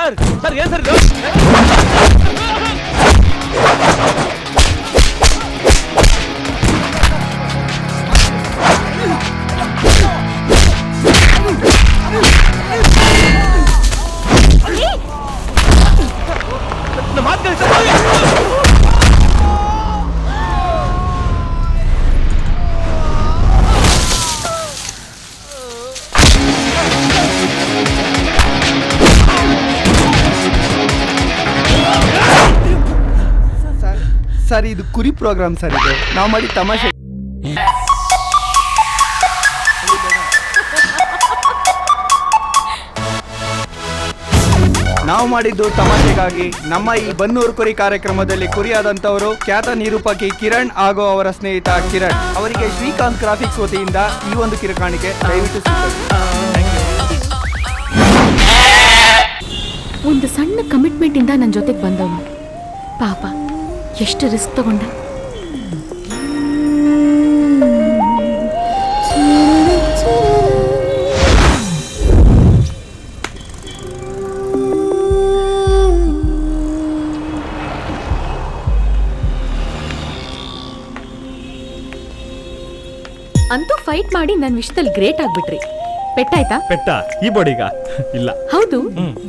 S4: ಸರ್ ಸರ್ ಏನ್ ಸರ್ ಇದು? ನಮ್ಮ ಮಾತು ಕೇಳಿ ಸರ್.
S9: ಸರ್ ಇದು ಕುರಿ ಪ್ರೋಗ್ರಾಮ್ ಸರ್, ಇದು ನಾವು ಮಾಡಿ ತಮಾಷೆ. ನಾವು ಮಾಡಿದ್ದು ತಮಾಷೆಗಾಗಿ. ನಮ್ಮ ಈ ಬನ್ನೂರು ಕುರಿ ಕಾರ್ಯಕ್ರಮದಲ್ಲಿ ಕುರಿಯಾದಂಥವರು ಖ್ಯಾತ ನಿರೂಪಕಿ ಕಿರಣ್ ಹಾಗೂ ಅವರ ಸ್ನೇಹಿತ ಕಿರಣ್ ಅವರಿಗೆ ಶ್ರೀಕಾಂತ್ ಗ್ರಾಫಿಕ್ಸ್ ವತಿಯಿಂದ ಈ ಒಂದು ಕಿರುಕಾಣಿಕೆ ದಯವಿಟ್ಟು
S3: ಒಂದು ಸಣ್ಣ ಕಮಿಟ್ಮೆಂಟ್ ಇಂದ ನನ್ನ ಜೊತೆಗೆ ಬಂದವನು ಪಾಪ ಎಷ್ಟು ರಿಸ್ಕ್ ತಗೊಂಡ. ಅಂತೂ ಫೈಟ್ ಮಾಡಿ ನನ್ನ ವಿಷಯದಲ್ಲಿ ಗ್ರೇಟ್ ಆಗ್ಬಿಟ್ರಿ. ಪೆಟ್ಟಾಯ್ತಾ?
S2: ಪೆಟ್ಟ ಈ ಬಾಡಿಗ ಇಲ್ಲ.
S3: ಹೌದು,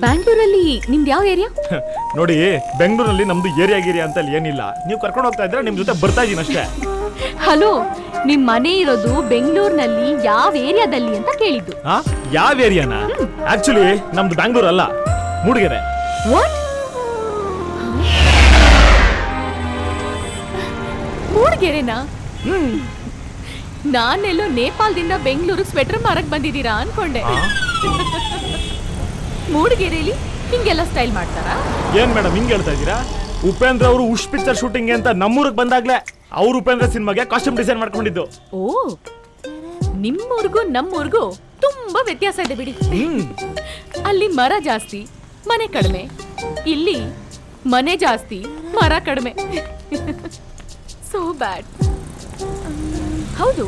S3: ಬ್ಯಾಂಗ್ಳೂರಲ್ಲಿ ನಿಮ್ದು ಯಾವ ಏರಿಯಾ?
S2: ನೋಡಿ, ಬೆಂಗಳೂರಲ್ಲಿ ನಮ್ದು ಏರಿಯಾ ಅಂತ ಅಲ್ಲಿ ಏನಿಲ್ಲ. ನೀವು ಕರ್ಕೊಂಡು ಹೋಗ್ತಾ ಇದ್ರೆ ನಿಮ್ ಜೊತೆ ಬರ್ತಾ ಇದೀನಿ ಅಷ್ಟೇ.
S3: ಹಲೋ, ನಿಮ್ ಮನೆ ಇರೋದು ಬೆಂಗಳೂರಿನಲ್ಲಿ ಯಾವ ಏರಿಯಾದಲ್ಲಿ ಅಂತ ಕೇಳಿದ್ದು.
S2: ಯಾವ ಏರಿಯಾನ? ಆಕ್ಚುಲಿ ನಮ್ದು ಬ್ಯಾಂಗ್ಳೂರ್ ಅಲ್ಲ, Mudigere.
S3: What? ಮೂಡಿಗೆರೆನಾ? Naanello ನೇಪಾಳದಿಂದ Bengaluru sweater ಮಾರಕ್ ಬಂದಿದ್ದೀರಾ ಅನ್ಕೊಂಡೆ. ಮೂಡಿಗೆರೆಯಲ್ಲಿ ಹಿಂಗೆಲ್ಲ ಸ್ಟೈಲ್ ಮಾಡ್ತಾರಾ?
S2: ಏನ್ ಮೇಡಮ್ ಹಿಂಗ್ ಹೇಳ್ತಾ ಇದ್ದೀರಾ? ಉಪೇಂದ್ರ ಅವರು ಉಷ್ ಪಿಕ್ಚರ್ ಶೂಟಿಂಗ್ ಅಂತ ನಮ್ಮೂರಿಗೆ ಬಂದಾಗ್ಲೇ ಅವ್ರು ಉಪೇಂದ್ರ ಸಿನಿಮಾಗೆ ಕಾಸ್ಟ್ಯೂಮ್ ಡಿಸೈನ್ ಮಾಡ್ಕೊಂಡಿದ್ದು.
S3: ಓ, ನಿಮ್ಮೂರ್ಗೂ ನಮ್ಮೂರ್ಗೂ ತುಂಬಾ ವ್ಯತ್ಯಾಸ ಇದೆ ಬಿಡಿ. ಅಲ್ಲಿ ಮರ ಜಾಸ್ತಿ, ಮನೆ ಕಡಿಮೆ. ಇಲ್ಲಿ ಮನೆ ಜಾಸ್ತಿ, ಮರ ಕಡಿಮೆ. ಸೋ ಬ್ಯಾಡ್. ಹೌದು,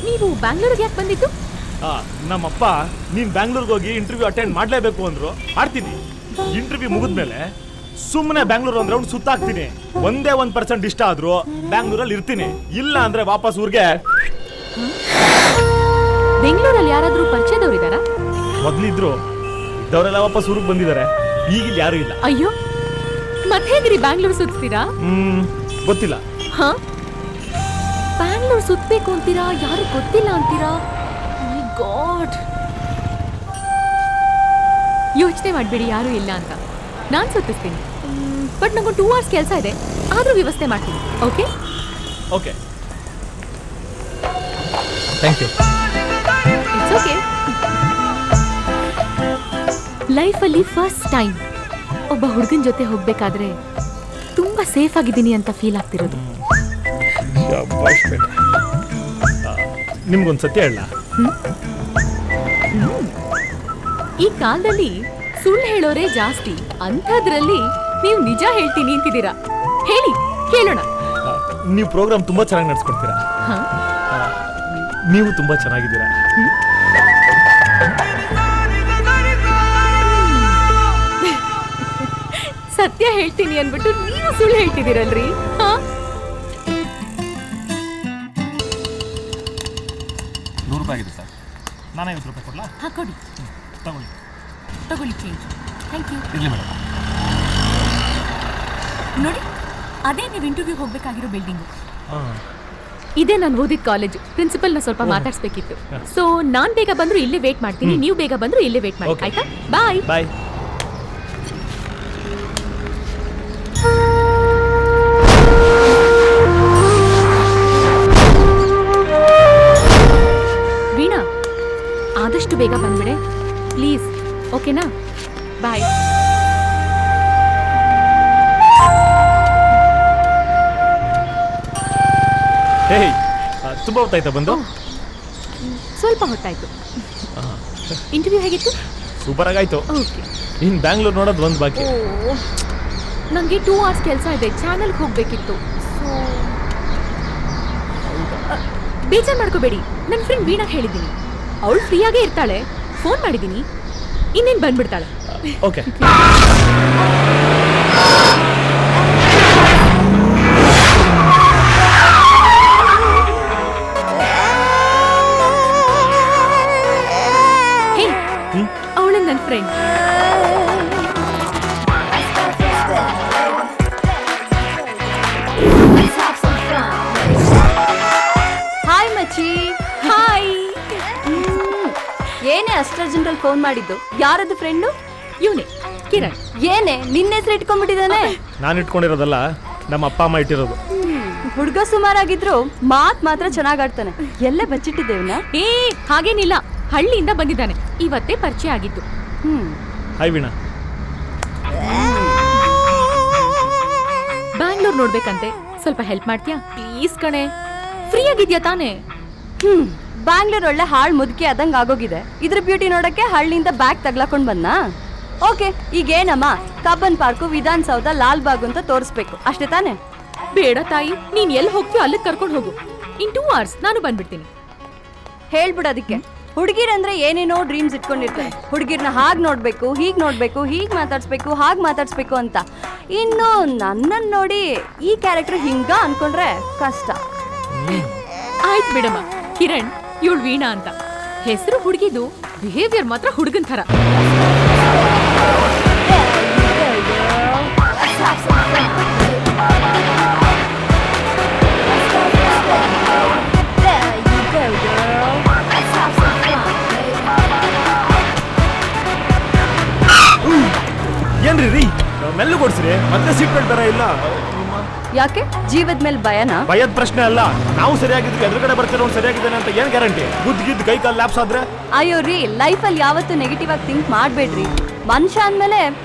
S3: ನೀವು ಬ್ಯಾಂಗ್ಳೂರಿಗೆ ಯಾಕೆ ಬಂದಿದ್ದು?
S2: ನಮ್ಮಪ್ಪ ನೀನ್ ಬ್ಯಾಂಗ್ಳೂರ್ಗೆ ಹೋಗಿ ಇಂಟರ್ವ್ಯೂ ಅಟೆಂಡ್ ಮಾಡ್ಲೇಬೇಕು ಅಂದ್ರು. ಮಾಡ್ತೀನಿ. ಇಂಟರ್ವ್ಯೂ ಮುಗಿದ್ಮೇಲೆ ಸುಮ್ಮನೆ ಬ್ಯಾಂಗ್ಳೂರ್ ಒಂದ್ ರೌಂಡ್ ಸುತ್ತಾಕ್ತೀನಿ. ಒಂದೇ 1% ಇಷ್ಟ ಆದ್ರೂ ಬ್ಯಾಂಗ್ಳೂರಲ್ಲಿ ಇರ್ತೀನಿ. ಇಲ್ಲ ಅಂದ್ರೆ ವಾಪಸ್ ಊರ್ಗೆ.
S3: ಬೆಂಗಳೂರಲ್ಲಿ ಯಾರಾದ್ರೂ ಪರಿಚಯದವ್ರು ಇದಾರಾ?
S2: ಮೊದ್ಲಿದ್ರು, ಇದ್ದವರೆಲ್ಲ ವಾಪಸ್ ಊರಿಗೆ ಬಂದಿದ್ದಾರೆ. ಈಗ ಯಾರು ಇಲ್ಲ.
S3: ಅಯ್ಯೋ, ಮತ್ತೆ ಹೇಗ್ರಿ ಬ್ಯಾಂಗ್ಳೂರ್ ಸುತ್ತೀರಾ?
S2: ಗೊತ್ತಿಲ್ಲ.
S3: ಹಾ, ಬ್ಯಾಂಗ್ಳೂರ್ ಸುತ್ತಬೇಕು ಅಂತೀರಾ, ಯಾರು ಗೊತ್ತಿಲ್ಲ ಅಂತೀರಾ? ಮೈ ಗಾಡ್. ಯೋಚನೆ ಮಾಡ್ಬೇಡಿ, ಯಾರು ಇಲ್ಲ ಅಂತ. ನಾನು ಸುತ್ತಿಸ್ತೀನಿ. ಬಟ್ ನಂಗೊಂದು 2 hours ಕೆಲಸ ಇದೆ, ಆದ್ರೂ ವ್ಯವಸ್ಥೆ ಮಾಡ್ತೀನಿ. Okay
S2: okay, thank you.
S3: It's okay. ಲೈಫಲ್ಲಿ ಫಸ್ಟ್ ಟೈಮ್ ಒಬ್ಬ ಹುಡುಗನ ಜೊತೆ ಹೋಗ್ಬೇಕಾದ್ರೆ ತುಂಬಾ ಸೇಫ್ ಆಗಿದ್ದೀನಿ ಅಂತ ಫೀಲ್ ಆಗ್ತಿರೋದು.
S2: ನಿಮ್ಗೊಂದು ಸತ್ಯ ಹೇಳ.
S3: ಈ ಕಾಲದಲ್ಲಿ ಸುಳ್ಳು ಹೇಳೋರೇ ಜಾಸ್ತಿ, ಅಂಥದ್ರಲ್ಲಿ ನೀವು ನಿಜ ಹೇಳ್ತೀನಿ ಅಂತಿದ್ದೀರಾ. ಹೇಳಿ, ಕೇಳೋಣ.
S2: ನೀವು ಪ್ರೋಗ್ರಾಮ್ ತುಂಬಾ ಚೆನ್ನಾಗಿ ನಡೆಸ್ಕೊಡ್ತೀರಾ. ನೀವು ತುಂಬಾ ಚೆನ್ನಾಗಿದ್ದೀರಾ.
S3: ಸತ್ಯ ಹೇಳ್ತೀನಿ ಅನ್ಬಿಟ್ಟು ನೀವು ಸುಳ್ಳು ಹೇಳ್ತಿದ್ದೀರಲ್ರಿ.
S2: ₹100 ಆಗಿದೆ ಸರ್. ನಾನು ₹50 ಕೊಡ್ಲಾ?
S3: ಕೊಡಿ. ತಗೊಳ್ಳಿ ಚೇಂಜ್. Thank you.
S2: ಇರಲಿ ಮೇಡಮ್.
S3: ನೋಡಿ, ಅದೇ ನೀವು ಇಂಟರ್ವ್ಯೂ ಹೋಗ್ಬೇಕಾಗಿರೋ ಬಿಲ್ಡಿಂಗು. ಇದೇ ನಾನು ಓದಿದ ಕಾಲೇಜು. ಪ್ರಿನ್ಸಿಪಲ್ನ ಸ್ವಲ್ಪ ಮಾತಾಡ್ಸ್ಬೇಕಿತ್ತು. ಸೊ ನಾನ್ ಬೇಗ ಬಂದ್ರು ಇಲ್ಲೇ ವೇಟ್ ಮಾಡ್ತೀನಿ, ನೀವು ಬೇಗ ಬಂದ್ರು ಇಲ್ಲೇ ವೇಟ್ ಮಾಡಿ. ಆಯ್ತಾ? ಬಾಯ್
S2: ಬಾಯ್.
S3: ವೀಣಾ, ಆದಷ್ಟು ಬೇಗ ಬಂದ್ಬಿಡೆ ಪ್ಲೀಸ್. ಓಕೆನಾ? ಬಾಯ್.
S2: ಹೇಯ್, ತುಂಬ ಹೊತ್ತಾಯ್ತಾ ಬಂದು?
S3: ಸ್ವಲ್ಪ ಹೊತ್ತಾಯ್ತು. ಇಂಟರ್ವ್ಯೂ ಹೇಗಿತ್ತು?
S2: ಸೂಪರ್ ಆಗಾಯ್ತು.
S3: ಓಕೆ.
S2: ಇನ್ನು ಬ್ಯಾಂಗ್ಳೂರ್ ನೋಡೋದು ಒಂದು ಬಾಕಿ.
S3: ನನಗೆ 2 hours ಕೆಲಸ ಇದೆ, ಚಾನಲ್ಗೆ ಹೋಗಬೇಕಿತ್ತು. ಸೊ ಬೇಜಾರು ಮಾಡ್ಕೋಬೇಡಿ, ನನ್ನ ಫ್ರೆಂಡ್ ವೀಣಾ ಹೇಳಿದ್ದೀನಿ, ಅವಳು ಫ್ರೀಯಾಗೇ ಇರ್ತಾಳೆ. ಫೋನ್ ಮಾಡಿದ್ದೀನಿ, ಇನ್ನೇನು ಬಂದ್ಬಿಡ್ತಾಳೆ.
S2: ಓಕೆ.
S3: ಹೇ ಅವಳು ನನ್ನ ಫ್ರೆಂಡ್.
S1: ಹಾಯ್ ಮಚ್ಚಿ.
S3: ಹಾಯ್.
S1: ಏನೇ ಅಷ್ಟರ್ಜೆಂಟಲ್ಲಿ ಫೋನ್ ಮಾಡಿದ್ದು? ಯಾರದು ಫ್ರೆಂಡು?
S3: ಇವನೇ ಕಿರಣ್.
S1: ಏನೇ ನಿನ್ನ ಹೆಸರು ಇಟ್ಕೊಂಡ್ಬಿಟ್ಟಿದ್ದಾನೆ?
S2: ನಾನು ಇಟ್ಕೊಂಡಿರೋದಲ್ಲ, ನಮ್ಮ ಅಪ್ಪ ಅಮ್ಮ ಇಟ್ಟಿರೋದು.
S1: ಹುಡುಗ ಸುಮಾರಾಗಿದ್ರು ಮಾತ್ರ ಚೆನ್ನಾಗ್ ಆಡ್ತಾನೆ. ಎಲ್ಲ ಬಚ್ಚಿಟ್ಟಿದ್ದೇವನ?
S3: ಏ ಹಾಗೇನಿಲ್ಲ, ಹಳ್ಳಿಯಿಂದ ಬಂದಿದ್ದಾನೆ, ಇವತ್ತೇ ಪರಿಚಯ ಆಗಿತ್ತು.
S2: ಹಾಯ್ ವೀಣಾ.
S3: ಬ್ಯಾಂಗ್ಳೂರ್ ನೋಡ್ಬೇಕಂತೆ, ಸ್ವಲ್ಪ ಹೆಲ್ಪ್ ಮಾಡ್ತೀಯಾ ಪ್ಲೀಸ್ ಕಣೆ? ಫ್ರೀ ಆಗಿದ್ಯಾ ತಾನೇ?
S1: ಬ್ಯಾಂಗ್ಳೂರ್ ಒಳ್ಳೆ ಹಾಳ್ ಮುದುಕಿ ಆದಂಗ್ ಆಗೋಗಿದೆ. ಇದ್ರ ಬ್ಯೂಟಿ ನೋಡಕ್ಕೆ ಹಳ್ಳಿಯಿಂದ ಬ್ಯಾಗ್ ತಗ್ಲಾಕೊಂಡ್ ಬಂದ್ನಾ? ಓಕೆ, ಈಗೇನಮ್ಮ, ಕಬ್ಬನ್ ಪಾರ್ಕು, ವಿಧಾನಸೌಧ, ಲಾಲ್ ಬಾಗ್ ಅಂತ ತೋರಿಸ್ಬೇಕು ಅಷ್ಟೇ ತಾನೇ?
S3: ಬೇಡ ತಾಯಿ, ನೀನ್ ಎಲ್ಲಿ ಹೋಗ್ತೀಯೋ ಅಲ್ಲಿಗೆ ಕರ್ಕೊಂಡು ಹೋಗು. ಇನ್ 2 hours ನಾನು ಬಂದ್ಬಿಡ್ತೀನಿ.
S1: ಹೇಳ್ಬಿಡೋದಿಕ್ಕೆ. ಹುಡುಗಿರಂದ್ರೆ ಏನೇನೋ ಡ್ರೀಮ್ಸ್ ಇಟ್ಕೊಂಡಿರ್ತಾರೆ. ಹುಡುಗಿರ್ನ ಹಾಗ್ ನೋಡ್ಬೇಕು, ಹೀಗ್ ನೋಡ್ಬೇಕು, ಹೀಗ್ ಮಾತಾಡ್ಸ್ಬೇಕು, ಹಾಗ್ ಮಾತಾಡ್ಸ್ಬೇಕು ಅಂತ. ಇನ್ನು ನನ್ನನ್ ನೋಡಿ ಈ ಕ್ಯಾರೆಕ್ಟರ್ ಹಿಂಗ ಅನ್ಕೊಂಡ್ರೆ ಕಷ್ಟ.
S3: ಆಯ್ತು ಬಿಡಮ್ಮ. ಕಿರಣ್, ಇವಳು ವೀಣಾ ಅಂತ ಹೆಸರು ಹುಡುಗಿದು, ಬಿಹೇವಿಯರ್ ಮಾತ್ರ ಹುಡುಗನ್ ಥರ.
S2: ಏನ್ರಿ ರೀ ಮೆಲ್ಲು ಕೊಡ್ಸ್ರಿ, ಮತ್ತೆ ಸೀಟ್ ಬೆಲ್ಟ್ ಬೇರೆ ಇಲ್ಲ.
S1: ಯಾಕೆ ಜೀವದ ಮೇಲೆ ಭಯನಾ?
S2: ಭಯದ ಪ್ರಶ್ನೆ ಅಲ್ಲ, ನಾವು ಸರಿಯಾಗಿದ್ವಿ, ಎದುರುಗಡೆ ಬರ್ತಿರೋ ಸರಿಯಾಗಿದ್ದಾನೆ ಅಂತ ಏನ್ ಗ್ಯಾರಂಟಿ? ಬುದ್ಧಿಗಿದ್ದು ಕೈ ಕಾಲು ಲ್ಯಾಪ್ಸ್ ಆದ್ರೆ?
S1: ಅಯ್ಯೋ ರೀ, ಲೈಫಲ್ಲಿ ಯಾವತ್ತೂ ನೆಗೆಟಿವ್ ಆಗಿ ಥಿಂಕ್ ಮಾಡ್ಬೇಡ್ರಿ. ಮನುಷ್ಯ ಅಂದ್ಮೇಲೆ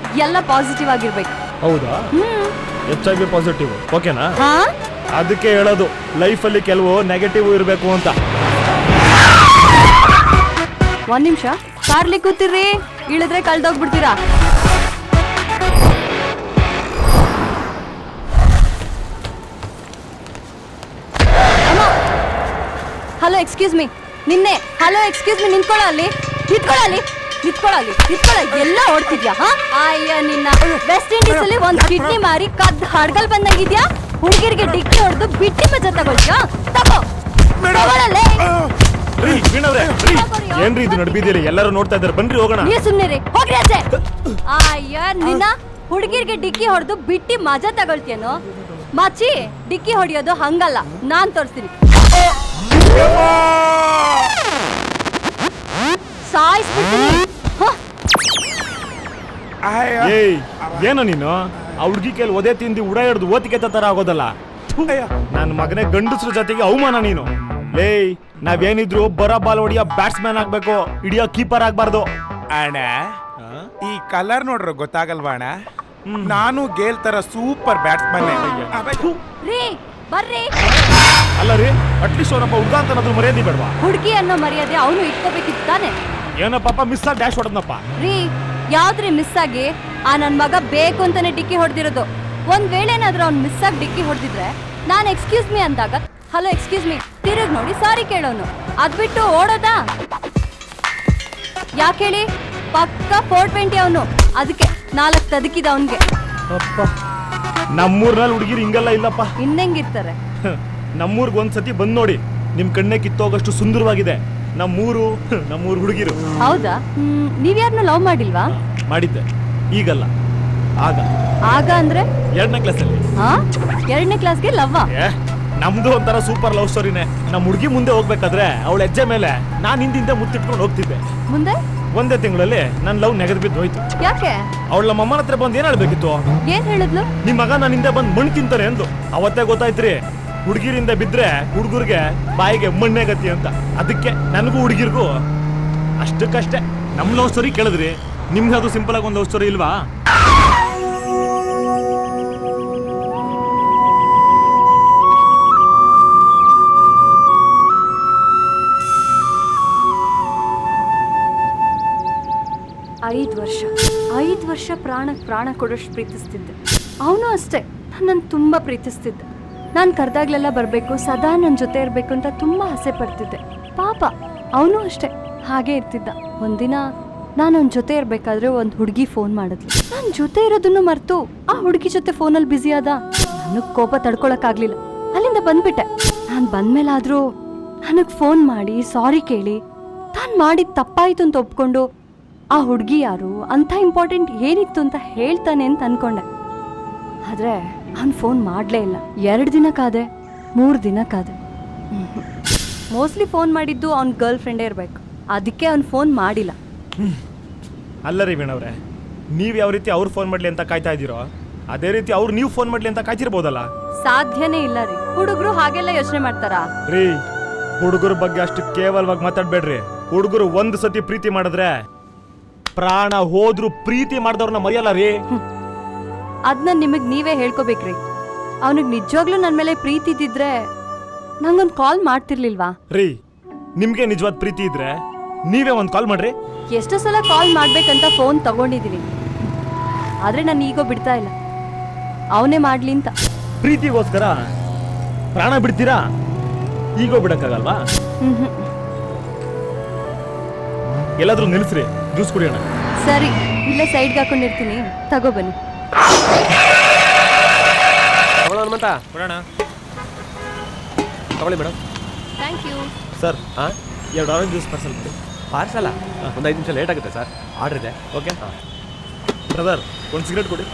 S1: ಎಲ್ಲ ಪಾಸಿಟಿವ್ ಆಗಿರ್ಬೇಕು.
S2: ಹೌದಾ? HIV ಪಾಸಿಟಿವ್ ಓಕೆನಾ?
S1: ಹಾ,
S2: ಅದಕ್ಕೆ ಹೇಳೋದು ಲೈಫಲ್ಲಿ ಕೆಲವು ನೆಗೆಟಿವ್ ಇರಬೇಕು ಅಂತ.
S1: ಒಂದ್ ನಿಮಿಷ, ಕಾರ್ಲಿ ಕೂತಿರ್ರಿ, ಇಳಿದ್ರೆ ಕಳ್ದೋಗ್ಬಿಡ್ತೀರಾ. ಹಲೋ ಎಕ್ಸ್ಕ್ಯೂಸ್ ಮೀ, ನಿನ್ನೆ ಹಲೋ ಎಕ್ಸ್ಕ್ಯೂಸ್ ಮೀ, ನಿಂತ್ಕೊಳ್ಳ ಅಲ್ಲಿ, ಎಲ್ಲ ಓಡ್ತಿದ್ಯಾ? ಹಾ, ಅಯ್ಯ ನಿನ್ನ ವೆಸ್ಟ್ ಇಂಡೀಸ್ ಅಲ್ಲಿ ಒಂದ್ ಕಿಡ್ನಿ ಮಾರಿ ಕದ್ ಹಡ್ಗಲ್ ಬಂದಂಗಿದ್ಯಾ? ಹುಡುಗಿರಿಗೆ ಡಿಕ್ಕಿ ಹೊಡೆದು ಬಿಟ್ಟಿ ಮಜಾ ತಗೊಳ್ತೀಯಾ? ತಗೋ ತಗೊಳಲ್ಲೇ.
S2: ರೀ ವೀಣವ್ರೆ, ರೀ ಏನ್ರಿ ಇದು ನಡ್ಬಿದ್ದೀರಿ? ಎಲ್ಲರೂ ನೋಡ್ತಾ ಇದ್ದಾರೆ, ಬನ್ರಿ ಹೋಗೋಣ.
S1: ನೀ ಸುಮ್ನೆ ರೀ, ಹೋಗ್ರಿ ಆಚೆ. ಅಯ್ಯ ನಿನ್ನ ಹುಡುಗಿರಿಗೆ ಡಿಕ್ಕಿ ಹೊಡೆದು ಬಿಟ್ಟಿ ಮಜಾ ತಗೊಳ್ತೀಯನೋ? ಮಚ್ಚಿ, ಡಿಕ್ಕಿ ಹೊಡಿಯೋದು ಹಂಗಲ್ಲ, ನಾನ್ ತೋರಿಸ್ತೀನಿ. ಸಾಯಿಸ್ಬಿಡ್ತೀನಿ.
S2: ಏಯ್ ಏನೋ ನೀನು ಆ ಹುಡುಗಿ ಕೈಲಿ ಒದೆ ತಿಂದು ಉಡ ಹಿಡ್ದು ಓತಿಗೆ ತರ ಆಗೋದಲ್ಲ. ನನ್ನ ಮಗನೇ, ಗಂಡಸ್ರ ಜೊತೆಗೆ ಅವಮಾನ ನೀನು. ಲೇಯ್, ನಾವೇನಿದ್ರು ಬರೋ ಬಾಲ್ ಹೊಡಿಯೋ ಬ್ಯಾಟ್ಸ್ಮನ್ ಆಗ್ಬೇಕು, ಹಿಡಿಯೋ ಕೀಪರ್ ಆಗ್ಬಾರ್ದು.
S10: ಅಣ್ಣ, ಈ ಕಲರ್ ನೋಡ್ರ ಗೊತ್ತಾಗಲ್ವಾ ಅಣ್ಣ? ನಾನು ಗೇಲ್ ತರ ಸೂಪರ್ ಬ್ಯಾಟ್ಸ್ಮನ್.
S1: ರೀ ಬರ್ರಿ.
S2: ಅಲ್ಲ ರೀ, ಅಟ್ಲೀಸ್ಟ್ ಅವನಪ್ಪ ಹುಡುಗ ಅಂತ ಏನಾದ್ರು ಮರ್ಯಾದೆ ಬೇಡವಾ?
S1: ಹುಡುಗಿ ಅನ್ನೋ ಮರ್ಯಾದೆ ಅವನು ಇಟ್ಕೋಬೇಕಿತ್ತು ತಾನೆ?
S2: ಏನಪ್ಪ ಮಿಸ್ ಆಗಿ ಡ್ಯಾಶ್ ಹೊಡೆದ್ನಪ್ಪ.
S1: ರೀ, ಯಾವ್ದ್ರಿ ಮಿಸ್ ಆಗಿ? ಆ ನನ್ ಮಗ ಬೇಕು ಅಂತಾನೆ ಡಿಕ್ಕಿ ಹೊಡೆದಿರೋದು. ಒಂದ್ ವೇಳೆ ಏನಾದ್ರೂ ಅವ್ನು ಮಿಸ್ ಆಗಿ ಡಿಕ್ಕಿ ಹೊಡೆದಿದ್ರೆ ನಾನು ಎಕ್ಸ್ಕ್ಯೂಸ್ ಮೀ ಅಂದಾಗ ಹಲೋ ಎಕ್ಸ್ಕ್ಯೂಸ್ ಮೀ ತಿರುಗ್ ನೋಡಿ ಸಾರಿ ಕೇಳೋನು. ಅದ್ಬಿಟ್ಟು ಓಡೋದಾ? ಯಾಕೆ ಹೇಳಿ? ಪಕ್ಕ 420 ಅವನು, ಅದಕ್ಕೆ 4 ತದಕಿದ ಅವನ್ಗೆ.
S2: ನಮ್ಮೂರ್ನಲ್ಲಿ ಹುಡುಗಿರು ಹಿಂಗೆಲ್ಲ ಇಲ್ಲಪ್ಪ.
S1: ಇನ್ನೆಂಗಿರ್ತಾರೆ?
S2: ನಮ್ಮೂರ್ಗ್ ಒಂದ್ಸತಿ ಬಂದ್ ನೋಡಿ, ನಿಮ್ ಕಣ್ಣೆ ಕಿತ್ತೋಗಷ್ಟು ಸುಂದರವಾಗಿದೆ ನಮ್ಮೂರು ಹುಡುಗಿರು.
S1: ಹೌದಾ? ನೀವ್ಯಾರನ್ನೂ ಲವ್ ಮಾಡಿಲ್ವಾ?
S2: ಮಾಡಿದ್ದೆ, ಈಗಲ್ಲ, ಆಗ
S1: ಅಂದ್ರೆ
S2: 2ನೇ ಕ್ಲಾಸಲ್ಲಿ.
S1: ಹಾ, 2ನೇ ಕ್ಲಾಸ್ಗೆ ಲವ್ವ?
S2: ನಮ್ದು ಒಂಥರ ಸೂಪರ್ ಲವ್ ಸ್ಟೋರಿನೇ. ನಮ್ಮ ಹುಡುಗಿ ಮುಂದೆ ಹೋಗ್ಬೇಕಾದ್ರೆ ಅವಳ ಹೆಜ್ಜೆ ಮೇಲೆ ನಾನ್ ಹಿಂದಿಂದ ಮುತ್ತಿಟ್ಕೊಂಡು ಹೋಗ್ತಿದ್ದೆ.
S1: ಮುಂದೆ
S2: ಒಂದೇ ತಿಂಗಳಲ್ಲಿ ನನ್ನ ಲವ್ ನೆಗೆದು ಬಿದ್ದು ಹೋಯ್ತು.
S1: ಯಾಕೆ?
S2: ಅವಳ ನಮ್ಮ ಅಮ್ಮನ ಹತ್ರ ಬಂದು ಏನ್ ಹೇಳ್ಬೇಕಿತ್ತು?
S1: ಏನ್ ಹೇಳಿದ್ಲು?
S2: ನಿಮ್ ಮಗ ನನ್ನ ಹಿಂದೆ ಬಂದು ಮಣ್ಣು ತಿಂತಾನೆ ಎಂದು. ಅವತ್ತೇ ಗೊತ್ತಾಯ್ತ್ರಿ, ಹುಡುಗಿರಿಂದ ಬಿದ್ರೆ ಹುಡುಗರಿಗೆ ಬಾಯಿಗೆ ಮಣ್ಣೆ ಗತಿ ಅಂತ. ಅದಕ್ಕೆ ನನಗೂ ಹುಡುಗಿರ್ಗೂ ಅಷ್ಟಕ್ಕಷ್ಟೇ. ನಮ್ ಲವ್ ಸ್ಟೋರಿ ಕೇಳಿದ್ರಿ, ನಿಮ್ಗೆ ಅದು ಸಿಂಪಲ್ ಆಗಿ ಒಂದು ಲವ್ ಸ್ಟೋರಿ ಇಲ್ವಾ?
S1: ಐದು ವರ್ಷ ಪ್ರಾಣ ಕೊಡೋಷ್ಟು ಪ್ರೀತಿಸ್ತಿದ್ದೆ. ಅವನು ಅಷ್ಟೇ ನನ್ನನ್ನು ತುಂಬ ಪ್ರೀತಿಸ್ತಿದ್ದ. ನಾನು ಕರೆದಾಗ್ಲೆಲ್ಲ ಬರಬೇಕು, ಸದಾ ನನ್ನ ಜೊತೆ ಇರಬೇಕು ಅಂತ ತುಂಬ ಆಸೆ ಪಡ್ತಿದ್ದೆ. ಪಾಪ ಅವನು ಅಷ್ಟೇ ಹಾಗೆ ಇರ್ತಿದ್ದ. ಒಂದಿನ
S11: ನಾನು ಅವನ ಜೊತೆ ಇರಬೇಕಾದ್ರೆ ಒಂದು ಹುಡುಗಿ ಫೋನ್ ಮಾಡಿದ್ಲು. ನಾನು ಜೊತೆ ಇರೋದನ್ನು ಮರೆತು ಆ ಹುಡುಗಿ ಜೊತೆ ಫೋನಲ್ಲಿ ಬ್ಯುಸಿ ಆದ. ನನಗೆ ಕೋಪ ತಡ್ಕೊಳಕ್ಕಾಗ್ಲಿಲ್ಲ, ಅಲ್ಲಿಂದ ಬಂದ್ಬಿಟ್ಟೆ. ನಾನು ಬಂದ್ಮೇಲಾದ್ರೂ ನನಗೆ ಫೋನ್ ಮಾಡಿ ಸಾರಿ ಕೇಳಿ ತಾನು ಮಾಡಿದ ತಪ್ಪಾಯ್ತು ಅಂತ ಒಪ್ಕೊಂಡು ಆ ಹುಡುಗಿ ಯಾರು, ಅಂಥ ಇಂಪಾರ್ಟೆಂಟ್ ಏನಿತ್ತು ಅಂತ ಹೇಳ್ತಾನೆ ಅಂತ ಅನ್ಕೊಂಡೆ. ಆದರೆ ಅವ್ನು ಫೋನ್ ಮಾಡಲೇ ಇಲ್ಲ. 2 ದಿನ ಕಾದೆ, 3 ದಿನ ಕಾದೆ. ಮೋಸ್ಟ್ಲಿ ಫೋನ್ ಮಾಡಿದ್ದು ಅವ್ನ ಗರ್ಲ್ ಫ್ರೆಂಡೇ ಇರಬೇಕು, ಅದಕ್ಕೆ ಅವ್ನು ಫೋನ್ ಮಾಡಿಲ್ಲ.
S2: ಅಲ್ಲ ರೀ ವೀಣವ್ರೆ, ನೀವು ಯಾವ ರೀತಿ ಅವ್ರು ಫೋನ್ ಮಾಡಲಿ ಅಂತ ಕಾಯ್ತಾ ಇದ್ದೀರೋ ಅದೇ ರೀತಿ ಅವ್ರು ನೀವು ಫೋನ್ ಮಾಡಲಿ ಅಂತ ಕಾಯ್ತಿರ್ಬೋದಲ್ಲ.
S11: ಸಾಧ್ಯನೇ ಇಲ್ಲ ರೀ, ಹುಡುಗರು ಹಾಗೆಲ್ಲ ಯೋಚನೆ ಮಾಡ್ತಾರಾ?
S2: ರೀ, ಹುಡುಗರ ಬಗ್ಗೆ ಅಷ್ಟು ಕೇವಲವಾಗಿ ಮಾತಾಡ್ಬೇಡ್ರಿ. ಹುಡುಗರು ಒಂದು ಸತಿ ಪ್ರೀತಿ ಮಾಡಿದ್ರೆ ಪ್ರಾಣ ಹೋದ್ರು ಪ್ರೀತಿ ಮಾಡಿದವ್ರನ್ನ ಮರೆಯಲ್ಲ ರೀ.
S11: ಅದನ್ನ ನಿಮಗೆ ನೀವೇ ಹೇಳ್ಕೊಬೇಕ್ರಿ. ಅವನಿಗೆ ನಿಜವಾಗ್ಲೂ ನನ್ನ ಮೇಲೆ ಪ್ರೀತಿ ಇದ್ದಿದ್ರೆ ನಂಗೊಂದು ಕಾಲ್ ಮಾಡ್ತಿರ್ಲಿಲ್ವಾ?
S2: ರೀ, ನಿಮ್ಗೆ ನಿಜವಾದ ಪ್ರೀತಿ ಇದ್ರೆ ನೀವೇ ಒಂದು ಕಾಲ್ ಮಾಡ್ರಿ.
S11: ಎಷ್ಟೋ ಸಲ ಕಾಲ್ ಮಾಡ್ಬೇಕಂತ ಫೋನ್ ತಗೊಂಡಿದ್ದೀನಿ, ಆದ್ರೆ ನಾನು ಈಗೋ ಬಿಡ್ತಾ ಇಲ್ಲ. ಅವನೇ ಮಾಡ್ಲಿ ಅಂತ.
S2: ಪ್ರೀತಿಗೋಸ್ಕರ ಪ್ರಾಣ ಬಿಡ್ತೀರಾ? ಈಗೋ ಬಿಡಕ್ಕಾಗಲ್ವಾ? ಎಲ್ಲಾದ್ರೂ ನಿಲ್ಸ್ರಿ, ಜ್ಯೂಸ್ ಕುಡಿಯೋಣ.
S11: ಸರಿ, ಇಲ್ಲೇ ಸೈಡ್ಗೆ ಹಾಕೊಂಡಿರ್ತೀನಿ, ತಗೋ ಬನ್ನಿ.
S4: ಬಿಡೋಣ. ತಗೊಳ್ಳಿ madam.
S11: Thank you
S2: sir. 2 orange juice parcel ಬಿಡಿ.
S4: ಪಾರ್ಸಲ? ಒಂದು 5 ನಿಮಿಷ ಲೇಟ್ ಆಗುತ್ತೆ ಸರ್, ಆರ್ಡ್ರ್ ಇದೆ.
S2: ಓಕೆ ಬ್ರದರ್, ಒಂದು ಸಿಗರೇಟ್ ಕೊಡಿ.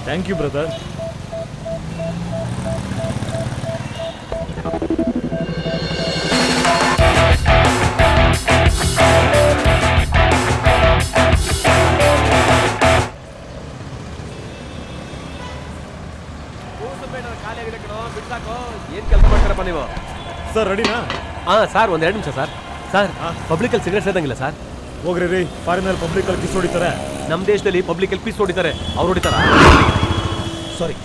S2: Thank you brother.
S4: ಏನು ಕೆಲಸ ಮಾಡ್ತಾರಪ್ಪ ನೀವು?
S2: ಸರ್ ರೆಡಿನಾ?
S4: ಸರ್ ಒಂದು 2 ನಿಮಿಷ ಸರ್. ಸರ್, ಪಬ್ಲಿಕಲ್ಲಿ ಸಿಗರೇಟ್ ಸೇದಂಗಿಲ್ಲ ಸರ್.
S2: ಹೋಗ್ರಿ ರೀ, ಫಾರಿನಲ್ಲಿ ಪಬ್ಲಿಕಲ್ಲಿ ಕಿಸ್ ಹೊಡಿತಾರೆ.
S4: ನಮ್ಮ ದೇಶದಲ್ಲಿ ಪಬ್ಲಿಕಲ್ಲಿ ಪೀಸ್ ಹೊಡಿತಾರೆ, ಅವ್ರು ಹೊಡಿತಾರ? ಸಾರಿ,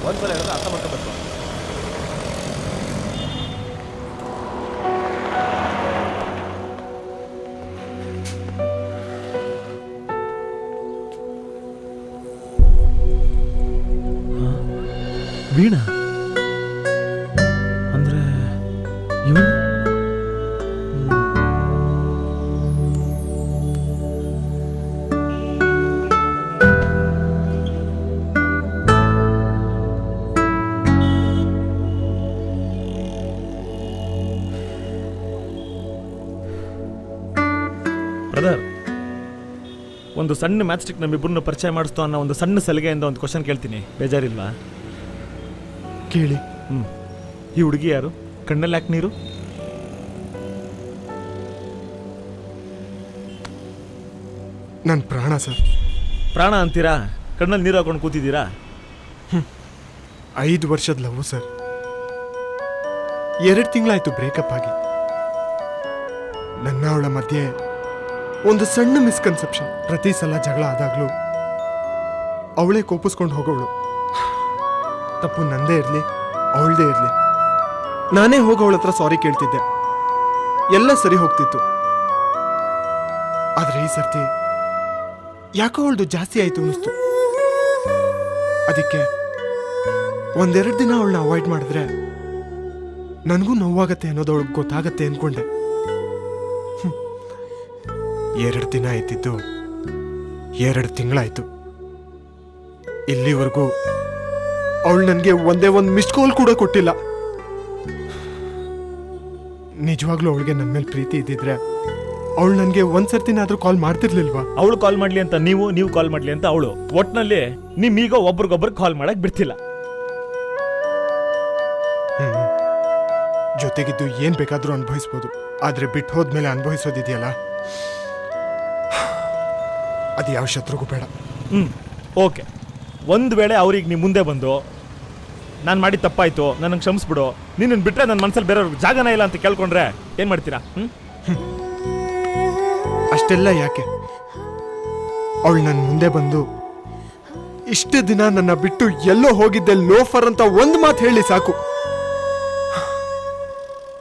S4: ಒಂದ್ಸಲ ಹೇಳಿದ್ರೆ ಅರ್ಥ ಮಾಡ್ಕೋಬೇಕು.
S2: ವೀಣಾ ಅಂದ್ರೆ ಇವನು? ಬ್ರದರ್, ಒಂದು ಸಣ್ಣ ಮ್ಯಾಚ್ಸ್ಟಿಕ್ ನಮ್ಮಿಬ್ಬರನ್ನ ಪರಿಚಯ ಮಾಡಿಸ್ತು ಅನ್ನೋ ಒಂದು ಸಣ್ಣ ಸಲಿಗೆಯಿಂದ ಒಂದು ಕ್ವಶನ್ ಕೇಳ್ತೀನಿ, ಬೇಜಾರಿಲ್ವಾ?
S6: ಕೇಳಿ.
S2: ಈ ಹುಡುಗಿ ಯಾರು? ಕಣ್ಣಲ್ಲಿ ಯಾಕೆ ನೀರು?
S6: ನನ್ನ ಪ್ರಾಣ ಸರ್.
S2: ಪ್ರಾಣ ಅಂತೀರಾ? ಕಣ್ಣಲ್ಲಿ ನೀರು ಹಾಕೊಂಡು ಕೂತಿದ್ದೀರಾ?
S6: 5 ವರ್ಷದ ಲವ್ ಸರ್. 2 ತಿಂಗಳಾಯ್ತು ಬ್ರೇಕಪ್ ಆಗಿ. ನನ್ನ ಅವಳ ಮಧ್ಯೆ ಒಂದು ಸಣ್ಣ ಮಿಸ್ಕನ್ಸೆಪ್ಷನ್. ಪ್ರತಿ ಸಲ ಜಗಳ ಆದಾಗ್ಲೂ ಅವಳೇ ಕೋಪಿಸ್ಕೊಂಡು ಹೋಗೋಳು. ತಪ್ಪು ನಂದೇ ಇರಲಿ, ಅವಳದೇ ಇರಲಿ, ನಾನೇ ಹೋಗಿ ಅವಳ ಹತ್ರ ಸಾರಿ ಕೇಳ್ತಿದ್ದೆ, ಎಲ್ಲ ಸರಿ ಹೋಗ್ತಿತ್ತು. ಆದರೆ ಈ ಸರ್ತಿ ಯಾಕೋ ಅವಳದು ಜಾಸ್ತಿ ಆಯ್ತು ಅನ್ನಿಸ್ತು. ಅದಕ್ಕೆ 1-2 ದಿನ ಅವಳನ್ನ ಅವಾಯ್ಡ್ ಮಾಡಿದ್ರೆ ನನಗೂ ನೋವಾಗತ್ತೆ ಅನ್ನೋದು ಅವಳಿಗೆ ಗೊತ್ತಾಗತ್ತೆ ಅನ್ಕೊಂಡೆ. 2 ದಿನ ಆಯ್ತಿದ್ದು 2 ತಿಂಗಳಾಯ್ತು. ಇಲ್ಲಿವರೆಗೂ ಅವಳು ನನಗೆ ಒಂದೇ ಒಂದು ಮಿಸ್ ಕಾಲ್ ಕೂಡ ಕೊಟ್ಟಿಲ್ಲ. ನಿಜವಾಗ್ಲೂ ಅವಳಿಗೆ ನನ್ನ ಮೇಲೆ ಪ್ರೀತಿ ಇದ್ದಿದ್ರೆ ಅವಳು ನನಗೆ ಒಂದ್ಸರ್ತಿನಾದ್ರೂ ಕಾಲ್ ಮಾಡ್ತಿರ್ಲಿಲ್ವಾ?
S2: ಅವಳು ಕಾಲ್ ಮಾಡ್ಲಿ ಅಂತ ನೀವು ಕಾಲ್ ಮಾಡ್ಲಿ ಅಂತ ಅವಳು. ಒಟ್ನಲ್ಲಿ ನಿಮ್ಮೀಗ ಒಬ್ರಿಗೊಬ್ರು ಕಾಲ್ ಮಾಡಕ್ ಬಿಡ್ತಿಲ್ಲ.
S6: ಜೊತೆಗಿದ್ದು ಏನ್ ಬೇಕಾದ್ರೂ ಅನುಭವಿಸ್ಬೋದು, ಆದ್ರೆ ಬಿಟ್ಟು ಹೋದ್ಮೇಲೆ ಅನುಭವಿಸೋದಿದೆಯಲ್ಲ, ಅದು ಯಾವ ಶತ್ರುಗೂ ಬೇಡ.
S2: ಓಕೆ, ಒಂದು ವೇಳೆ ಅವ್ರಿಗೆ ನೀವು ಮುಂದೆ ಬಂದು ನಾನು ಮಾಡಿ ತಪ್ಪಾಯ್ತು, ನನಗೆ ಕ್ಷಮಿಸ್ಬಿಡು, ನಿನ್ನನ್ನು ಬಿಟ್ಟರೆ ನನ್ನ ಮನಸ್ಸಲ್ಲಿ ಬೇರೆಯವ್ರಿಗೆ ಜಾಗನೇ ಇಲ್ಲ ಅಂತ ಕೇಳ್ಕೊಂಡ್ರೆ ಏನು ಮಾಡ್ತೀರಾ?
S6: ಅಷ್ಟೆಲ್ಲ ಯಾಕೆ? ಅವಳು ನನ್ನ ಮುಂದೆ ಬಂದು ಇಷ್ಟು ದಿನ ನನ್ನ ಬಿಟ್ಟು ಎಲ್ಲೋ ಹೋಗಿದ್ದೆ ಲೋಫರ್ ಅಂತ ಒಂದು ಮಾತು ಹೇಳಿ ಸಾಕು.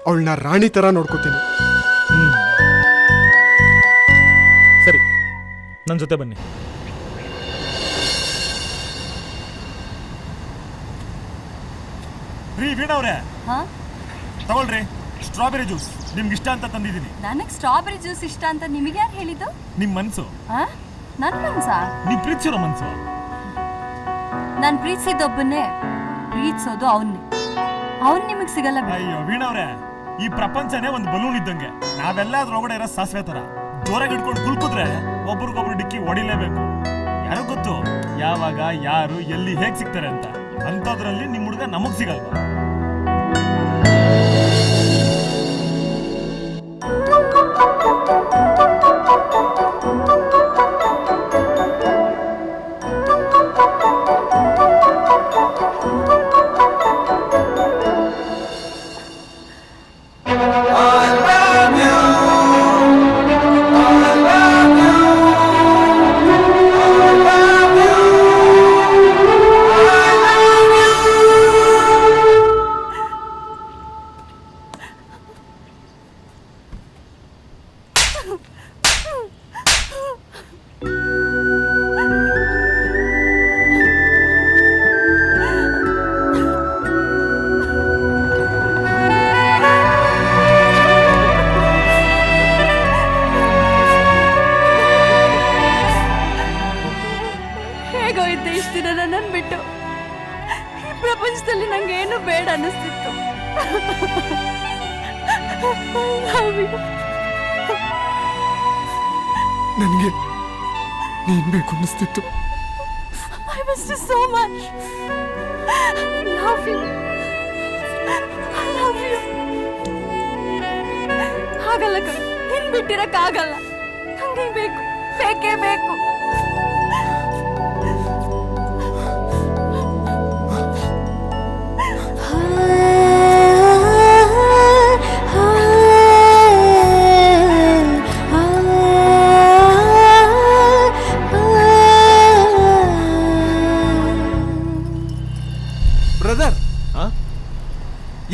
S6: ಅವಳನ್ನ ರಾಣಿ ತರ ನೋಡ್ಕೋತೀನಿ.
S2: ಸರಿ, ನನ್ನ ಜೊತೆ ಬನ್ನಿ. ರೀ ವೀಣಾ ಅವ್ರೆ, ತಗೊಳ್ರಿ ಸ್ಟ್ರಾಬೆರಿ ಜ್ಯೂಸ್. ನಿಮ್ಗೆ ಇಷ್ಟ ಅಂತ ತಂದಿದ್ದೀನಿ.
S11: ನನಗೆ ಸ್ಟ್ರಾಬೆರಿ ಜ್ಯೂಸ್ ಇಷ್ಟ ಅಂತ ನಿಮಗೆ ಯಾರು ಹೇಳಿದ್ದು?
S2: ನಿಮ್ ಮನ್ಸು,
S11: ನನ್ನ ಮನ್ಸಾ?
S2: ನೀವ್ ಪ್ರೀತಿಸಿರೋ ಮನ್ಸು.
S11: ನಾನು ಪ್ರೀತಿಸಿದೊಬ್ಬನ್ನೇ ಪ್ರೀತಿಸೋದು ಅವನ್ನೇ. ಅವನ್ ನಿಮಗ್ ಸಿಗಲ್ಲ.
S2: ಅಯ್ಯೋ ವೀಣಾ ಅವ್ರೆ, ಈ ಪ್ರಪಂಚನೇ ಒಂದು ಬಲೂನ್ ಇದ್ದಂಗೆ. ನಾವೆಲ್ಲ ಅದ್ರೊಳಗಡೆ ಇರೋ ಸಾಸಿವೆ ತರ ಜೋರಾಗಿ ಹಿಡ್ಕೊಂಡು ಕುಲ್ಕುದ್ರೆ ಒಬ್ರಿಗೊಬ್ರು ಡಿಕ್ಕಿ ಹೊಡಿಲೇಬೇಕು. ಯಾರೋ ಗೊತ್ತು ಯಾವಾಗ ಯಾರು ಎಲ್ಲಿ ಹೇಗ್ ಸಿಗ್ತಾರೆ ಅಂತ. ಅಂತದ್ರಲ್ಲಿ ನಿಮ್ ಹುಡುಗ ನಮಗ್ ಸಿಗಲ್ವಾ?
S11: ಹೇಗೋಯ್ತು ಇಷ್ಟು ದಿನ ನನ್ನನ್ನು ಬಿಟ್ಟು? ಈ ಪ್ರಪಂಚದಲ್ಲಿ ನಂಗೆ ಏನು ಬೇಡ ಅನ್ನಿಸ್ತಿತ್ತು.
S6: ನನಗೆ ನೀನ್ ಬೇಕು ಅನ್ನಿಸ್ತಿತ್ತು.
S11: I miss you so much. I love you. I love you. ಹಾಗಲ್ಲ ಕಣ್, ನಿನ್ ಬಿಟ್ಟಿರಕ್ಕಾಗಲ್ಲ. ನಂಗೆ ಬೇಕು, ಬೇಕೇ ಬೇಕು.
S5: ಬ್ರದರ್,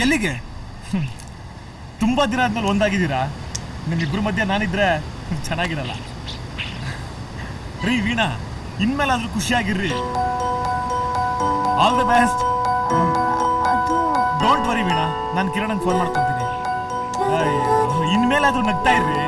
S5: ಎಲ್ಲಿಗೆ?
S2: ತುಂಬಾ ದಿನ ಆದ್ಮೇಲೆ ಒಂದಾಗಿದ್ದೀರಾ. ನಿಮ್ಮಿಬ್ರ ಮಧ್ಯೆ ನಾನಿದ್ರೆ ಚೆನ್ನಾಗಿರಲ್ಲ. ರೀ ವೀಣಾ, ಇನ್ಮೇಲಾದ್ರೂ ಖುಷಿಯಾಗಿರ್ರಿ. All the best. Don't worry Veena, ನಾನು ಕಿರಣ್ ಫೋನ್ ಮಾಡ್ಕೊಂತೀನಿ. ಇನ್ಮೇಲಾದ್ರೂ ನಗ್ತಾ ಇರ್ರಿ.